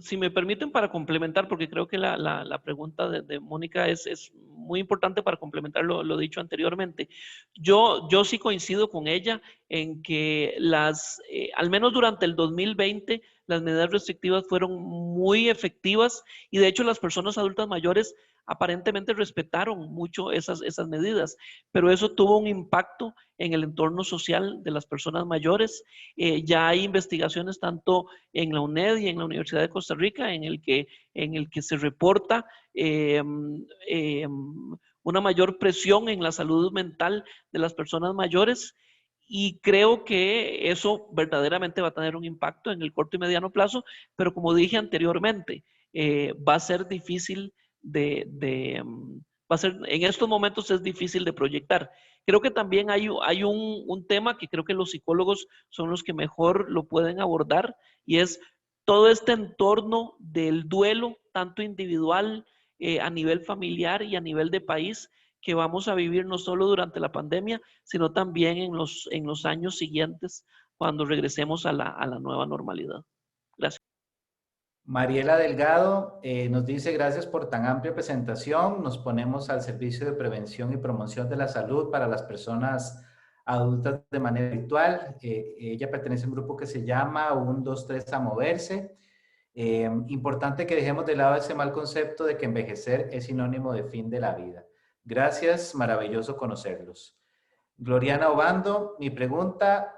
Si me permiten, para complementar, porque creo que la pregunta de Mónica es muy importante para complementar lo dicho anteriormente. Yo sí coincido con ella en que al menos durante el 2020, las medidas restrictivas fueron muy efectivas y de hecho las personas adultas mayores aparentemente respetaron mucho esas medidas, pero eso tuvo un impacto en el entorno social de las personas mayores. Ya hay investigaciones tanto en la UNED y en la Universidad de Costa Rica en el que se reporta una mayor presión en la salud mental de las personas mayores. Y creo que eso verdaderamente va a tener un impacto en el corto y mediano plazo, pero como dije anteriormente, va a ser difícil en estos momentos es difícil de proyectar. Creo que también hay un tema que creo que los psicólogos son los que mejor lo pueden abordar, y es todo este entorno del duelo, tanto individual, a nivel familiar y a nivel de país, que vamos a vivir no solo durante la pandemia, sino también en los años siguientes cuando regresemos a la nueva normalidad. Gracias. Mariela Delgado nos dice, gracias por tan amplia presentación. Nos ponemos al servicio de prevención y promoción de la salud para las personas adultas de manera virtual. Ella pertenece a un grupo que se llama 1, 2, 3 a moverse. Importante que dejemos de lado ese mal concepto de que envejecer es sinónimo de fin de la vida. Gracias, maravilloso conocerlos. Gloriana Obando, mi pregunta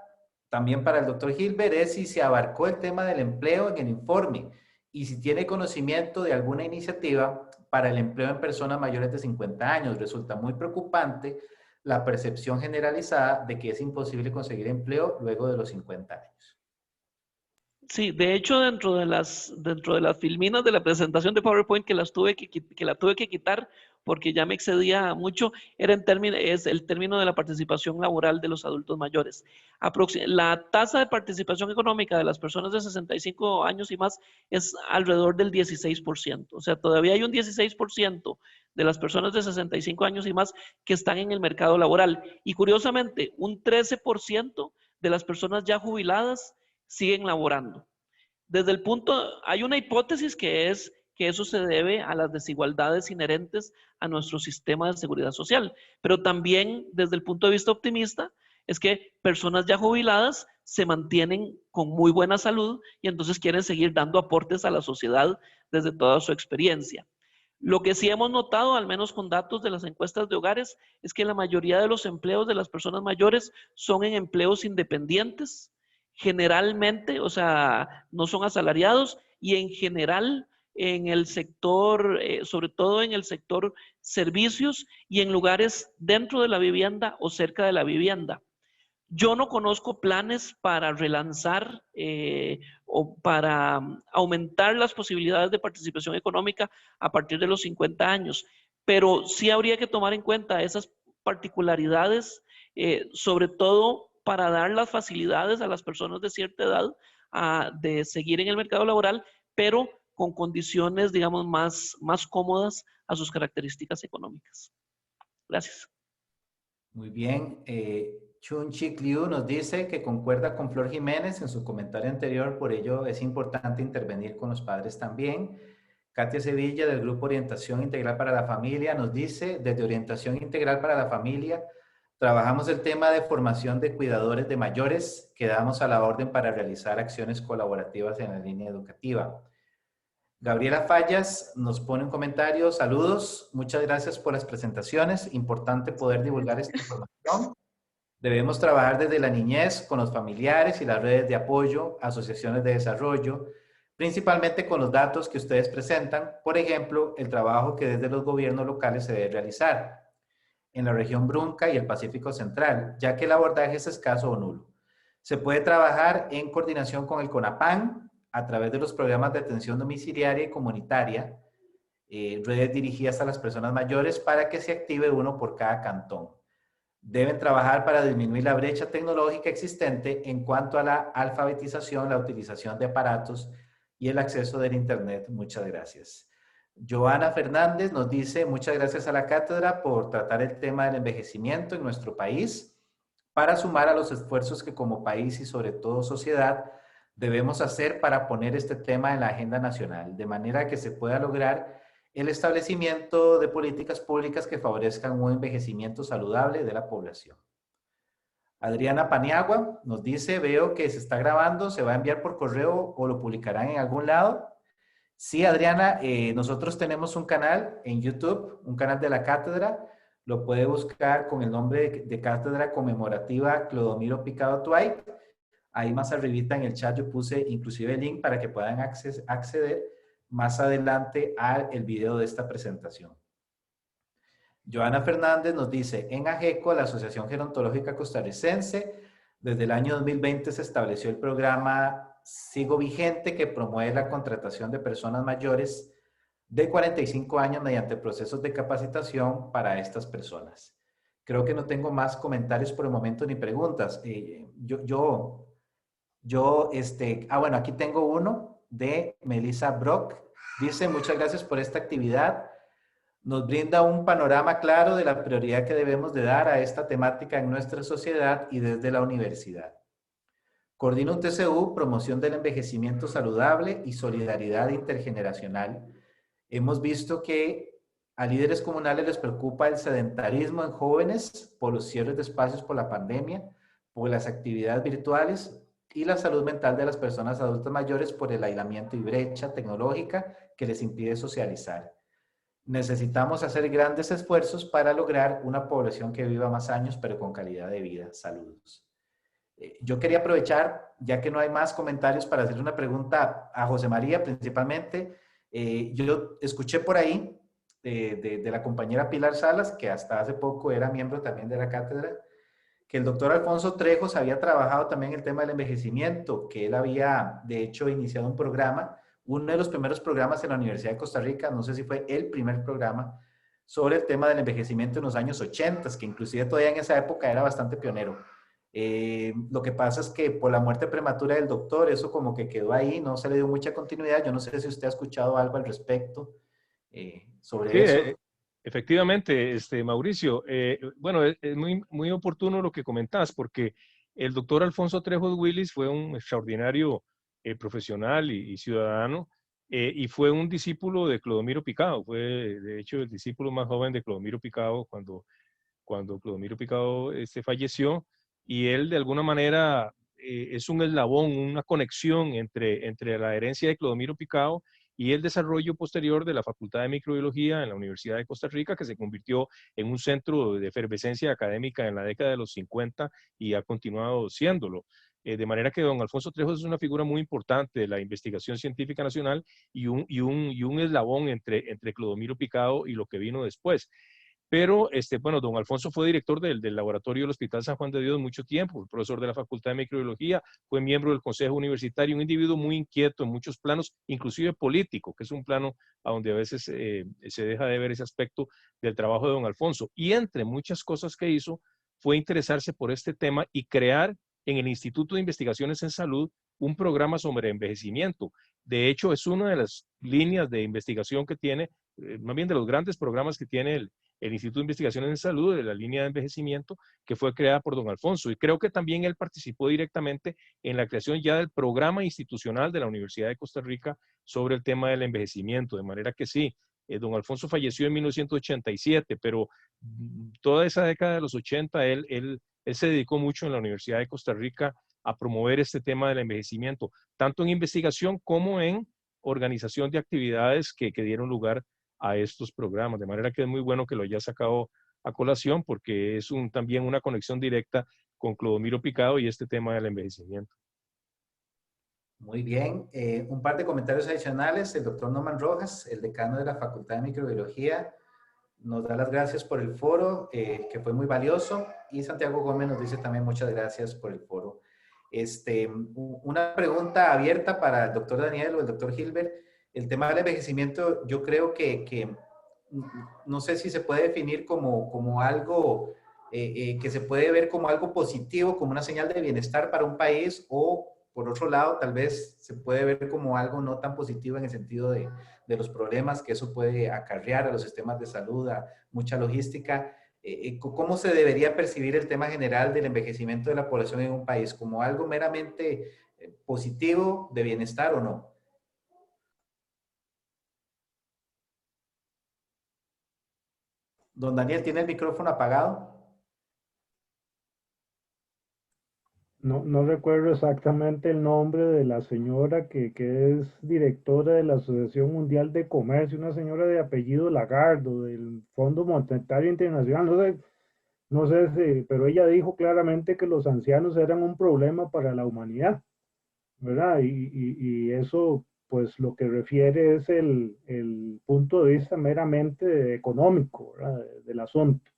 también para el doctor Gilbert es si se abarcó el tema del empleo en el informe y si tiene conocimiento de alguna iniciativa para el empleo en personas mayores de 50 años. Resulta muy preocupante la percepción generalizada de que es imposible conseguir empleo luego de los 50 años. Sí, de hecho, dentro de las filminas de la presentación de PowerPoint que la tuve que quitar porque ya me excedía mucho, es el término de la participación laboral de los adultos mayores. La tasa de participación económica de las personas de 65 años y más es alrededor del 16%. O sea, todavía hay un 16% de las personas de 65 años y más que están en el mercado laboral. Y curiosamente, un 13% de las personas ya jubiladas siguen laborando. Hay una hipótesis que es que eso se debe a las desigualdades inherentes a nuestro sistema de seguridad social, pero también desde el punto de vista optimista es que personas ya jubiladas se mantienen con muy buena salud y entonces quieren seguir dando aportes a la sociedad desde toda su experiencia. Lo que sí hemos notado, al menos con datos de las encuestas de hogares, es que la mayoría de los empleos de las personas mayores son en empleos independientes, generalmente, o sea, no son asalariados y en general en el sector, sobre todo en el sector servicios y en lugares dentro de la vivienda o cerca de la vivienda. Yo no conozco planes para relanzar o para aumentar las posibilidades de participación económica a partir de los 50 años, pero sí habría que tomar en cuenta esas particularidades, sobre todo para dar las facilidades a las personas de cierta edad de seguir en el mercado laboral, pero con condiciones, digamos, más cómodas a sus características económicas. Gracias. Muy bien. Chun Chik Liu nos dice que concuerda con Flor Jiménez en su comentario anterior, por ello es importante intervenir con los padres también. Katia Sevilla del Grupo Orientación Integral para la Familia nos dice, desde Orientación Integral para la Familia, trabajamos el tema de formación de cuidadores de mayores, quedamos a la orden para realizar acciones colaborativas en la línea educativa. Gabriela Fallas nos pone un comentario, saludos, muchas gracias por las presentaciones, importante poder divulgar esta información. Debemos trabajar desde la niñez con los familiares y las redes de apoyo, asociaciones de desarrollo, principalmente con los datos que ustedes presentan, por ejemplo, el trabajo que desde los gobiernos locales se debe realizar en la región Brunca y el Pacífico Central, ya que el abordaje es escaso o nulo. Se puede trabajar en coordinación con el CONAPAN a través de los programas de atención domiciliaria y comunitaria, redes dirigidas a las personas mayores para que se active uno por cada cantón. Deben trabajar para disminuir la brecha tecnológica existente en cuanto a la alfabetización, la utilización de aparatos y el acceso del Internet. Muchas gracias. Joana Fernández nos dice, muchas gracias a la cátedra por tratar el tema del envejecimiento en nuestro país para sumar a los esfuerzos que como país y sobre todo sociedad debemos hacer para poner este tema en la agenda nacional, de manera que se pueda lograr el establecimiento de políticas públicas que favorezcan un envejecimiento saludable de la población. Adriana Paniagua nos dice, veo que se está grabando, ¿se va a enviar por correo o lo publicarán en algún lado? Sí, Adriana, nosotros tenemos un canal en YouTube, un canal de la cátedra, lo puede buscar con el nombre de Cátedra Conmemorativa Clodomiro Picado Tuay. Ahí más arribita en el chat yo puse inclusive el link para que puedan acceder más adelante al video de esta presentación. Joana Fernández nos dice, en AGECO, la Asociación Gerontológica Costarricense, desde el año 2020 se estableció el programa Sigo Vigente que promueve la contratación de personas mayores de 45 años mediante procesos de capacitación para estas personas. Creo que no tengo más comentarios por el momento ni preguntas. Bueno, aquí tengo uno de Melissa Brock. Dice, muchas gracias por esta actividad. nos brinda un panorama claro de la prioridad que debemos de dar a esta temática en nuestra sociedad y desde la universidad. Coordina un TCU, promoción del envejecimiento saludable y solidaridad intergeneracional. Hemos visto que a líderes comunales les preocupa el sedentarismo en jóvenes por los cierres de espacios por la pandemia, por las actividades virtuales y la salud mental de las personas adultas mayores por el aislamiento y brecha tecnológica que les impide socializar. Necesitamos hacer grandes esfuerzos para lograr una población que viva más años, pero con calidad de vida. Saludos. Yo quería aprovechar, ya que no hay más comentarios, para hacer una pregunta a José María principalmente. Yo escuché por ahí de la compañera Pilar Salas, que hasta hace poco era miembro también de la cátedra, que el doctor Alfonso Trejos había trabajado también el tema del envejecimiento, que él había de hecho iniciado un programa, uno de los primeros programas en la Universidad de Costa Rica, no sé si fue el primer programa, sobre el tema del envejecimiento en los años 80, que inclusive todavía en esa época era bastante pionero. Lo que pasa es que por la muerte prematura del doctor, eso como que quedó ahí, no se le dio mucha continuidad. Yo no sé si usted ha escuchado algo al respecto sobre Sí, eso. efectivamente, Mauricio. Bueno, es muy, muy oportuno lo que comentas, porque el doctor Alfonso Trejos Willis fue un extraordinario profesional y ciudadano, y fue un discípulo de Clodomiro Picado. Fue, de hecho, el discípulo más joven de Clodomiro Picado cuando Clodomiro Picado falleció, y él de alguna manera es un eslabón, una conexión entre la herencia de Clodomiro Picado y el desarrollo posterior de la Facultad de Microbiología en la Universidad de Costa Rica, que se convirtió en un centro de efervescencia académica en la década de los 50 y ha continuado siéndolo. De manera que don Alfonso Trejos es una figura muy importante de la investigación científica nacional y un eslabón entre Clodomiro Picado y lo que vino después. Pero, bueno, don Alfonso fue director del laboratorio del Hospital San Juan de Dios mucho tiempo, fue profesor de la Facultad de Microbiología, fue miembro del Consejo Universitario, un individuo muy inquieto en muchos planos, inclusive político, que es un plano a donde a veces se deja de ver ese aspecto del trabajo de don Alfonso. Y entre muchas cosas que hizo, fue interesarse por este tema y crear en el Instituto de Investigaciones en Salud un programa sobre envejecimiento. De hecho, es una de las líneas de investigación que tiene, más bien de los grandes programas que tiene el Instituto de Investigaciones en Salud, de la línea de envejecimiento, que fue creada por don Alfonso. Y creo que también él participó directamente en la creación ya del programa institucional de la Universidad de Costa Rica sobre el tema del envejecimiento. De manera que sí, don Alfonso falleció en 1987, pero toda esa década de los 80 él se dedicó mucho en la Universidad de Costa Rica a promover este tema del envejecimiento, tanto en investigación como en organización de actividades que dieron lugar a estos programas, de manera que es muy bueno que lo haya sacado a colación porque es también una conexión directa con Clodomiro Picado y este tema del envejecimiento. Muy bien. Un par de comentarios adicionales. El doctor Norman Rojas, el decano de la Facultad de Microbiología, nos da las gracias por el foro, que fue muy valioso. Y Santiago Gómez nos dice también muchas gracias por el foro. Una pregunta abierta para el doctor Daniel o el doctor Gilbert. El tema del envejecimiento, yo creo que no sé si se puede definir como algo que se puede ver como algo positivo, como una señal de bienestar para un país, o por otro lado, tal vez se puede ver como algo no tan positivo en el sentido de los problemas que eso puede acarrear a los sistemas de salud, a mucha logística. ¿Cómo se debería percibir el tema general del envejecimiento de la población en un país? ¿Como algo meramente positivo, de bienestar o no? Don Daniel, ¿tiene el micrófono apagado? No recuerdo exactamente el nombre de la señora que es directora de la Asociación Mundial de Comercio, una señora de apellido Lagardo, del Fondo Monetario Internacional, no sé si, pero ella dijo claramente que los ancianos eran un problema para la humanidad, ¿verdad? Y eso, pues lo que refiere es el punto de vista meramente económico, ¿verdad? Del asunto.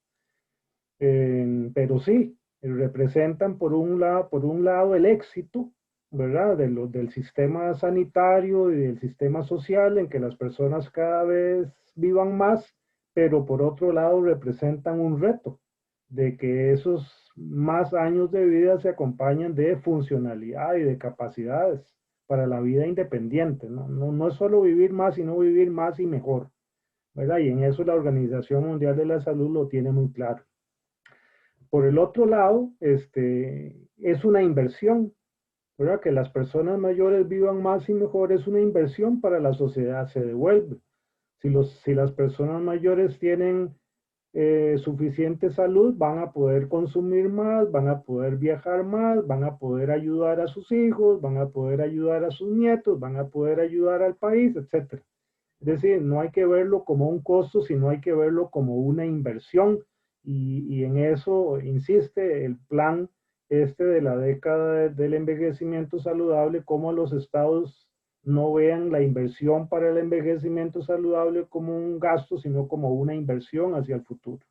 Pero sí, representan por un lado el éxito, ¿verdad? Del sistema sanitario y del sistema social en que las personas cada vez vivan más, pero por otro lado representan un reto de que esos más años de vida se acompañan de funcionalidad y de capacidades para la vida independiente, ¿no? No es solo vivir más, sino vivir más y mejor, ¿verdad? Y en eso la Organización Mundial de la Salud lo tiene muy claro. Por el otro lado, es una inversión, ¿verdad? Que las personas mayores vivan más y mejor es una inversión para la sociedad, se devuelve. Si las personas mayores tienen suficiente salud, van a poder consumir más, van a poder viajar más, van a poder ayudar a sus hijos, van a poder ayudar a sus nietos, van a poder ayudar al país, etc. Es decir, no hay que verlo como un costo, sino hay que verlo como una inversión. Y en eso insiste el plan de la década del envejecimiento saludable, cómo los estados no vean la inversión para el envejecimiento saludable como un gasto, sino como una inversión hacia el futuro.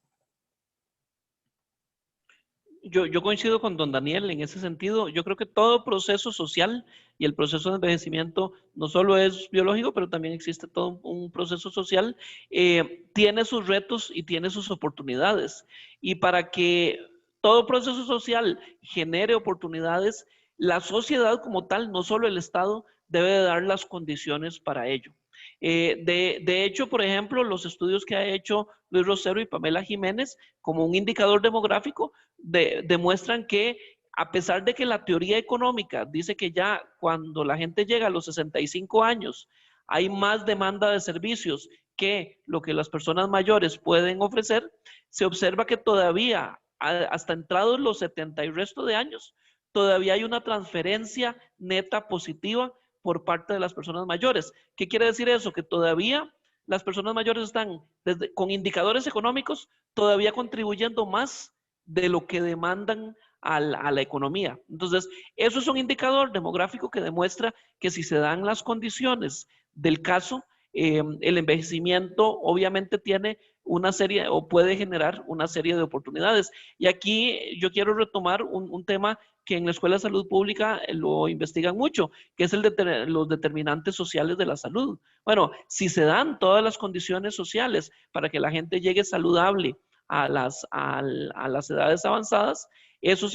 Yo coincido con don Daniel en ese sentido. Yo creo que todo proceso social y el proceso de envejecimiento no solo es biológico, pero también existe todo un proceso social, tiene sus retos y tiene sus oportunidades. Y para que todo proceso social genere oportunidades, la sociedad como tal, no solo el Estado, debe de dar las condiciones para ello. De hecho, por ejemplo, los estudios que ha hecho Luis Rosero y Pamela Jiménez como un indicador demográfico demuestran que a pesar de que la teoría económica dice que ya cuando la gente llega a los 65 años hay más demanda de servicios que lo que las personas mayores pueden ofrecer, se observa que todavía hasta entrados los 70 y resto de años, todavía hay una transferencia neta positiva por parte de las personas mayores. ¿Qué quiere decir eso? Que todavía las personas mayores están con indicadores económicos todavía contribuyendo más de lo que demandan a la economía. Entonces, eso es un indicador demográfico que demuestra que si se dan las condiciones del caso, el envejecimiento obviamente tiene una serie o puede generar una serie de oportunidades. Y aquí yo quiero retomar un tema que en la Escuela de Salud Pública lo investigan mucho, que es los determinantes sociales de la salud. Bueno, si se dan todas las condiciones sociales para que la gente llegue saludable a las edades avanzadas, eso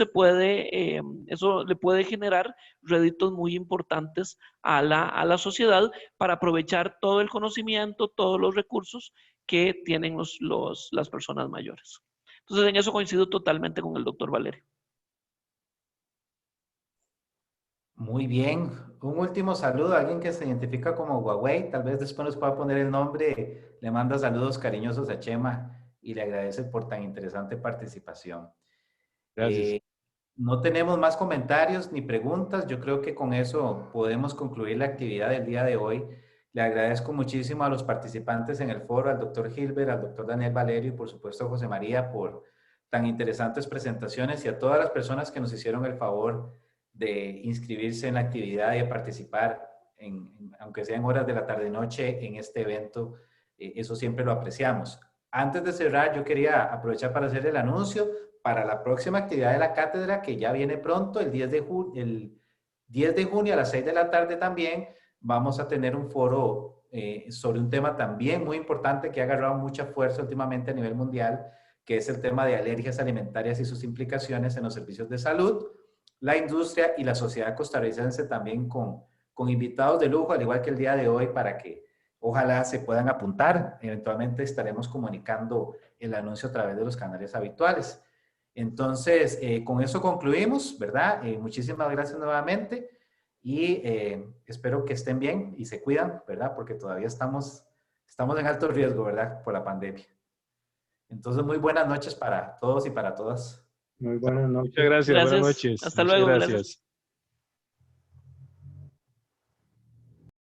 le puede generar réditos muy importantes a la sociedad para aprovechar todo el conocimiento, todos los recursos que tienen las personas mayores. Entonces, en eso coincido totalmente con el doctor Valerio. Muy bien. Un último saludo a alguien que se identifica como Huawei. Tal vez después nos pueda poner el nombre. Le manda saludos cariñosos a Chema y le agradece por tan interesante participación. Gracias. No tenemos más comentarios ni preguntas. Yo creo que con eso podemos concluir la actividad del día de hoy. Le agradezco muchísimo a los participantes en el foro, al doctor Gilbert, al doctor Daniel Valerio y por supuesto a José María por tan interesantes presentaciones y a todas las personas que nos hicieron el favor de inscribirse en la actividad y a participar, aunque sea en horas de la tarde-noche, en este evento. Eso siempre lo apreciamos. Antes de cerrar, yo quería aprovechar para hacer el anuncio para la próxima actividad de la cátedra, que ya viene pronto, el 10 de junio a las 6 de la tarde también, vamos a tener un foro sobre un tema también muy importante que ha agarrado mucha fuerza últimamente a nivel mundial, que es el tema de alergias alimentarias y sus implicaciones en los servicios de salud, la industria y la sociedad costarricense también con invitados de lujo, al igual que el día de hoy, para que ojalá se puedan apuntar. Eventualmente estaremos comunicando el anuncio a través de los canales habituales. Entonces, con eso concluimos, ¿verdad? Muchísimas gracias nuevamente y espero que estén bien y se cuidan, ¿verdad? Porque todavía estamos en alto riesgo, ¿verdad? Por la pandemia. Entonces, muy buenas noches para todos y para todas. Muy buenas noches. Muchas gracias. Buenas Gracias. noches. Hasta Muchas luego. gracias. Gracias.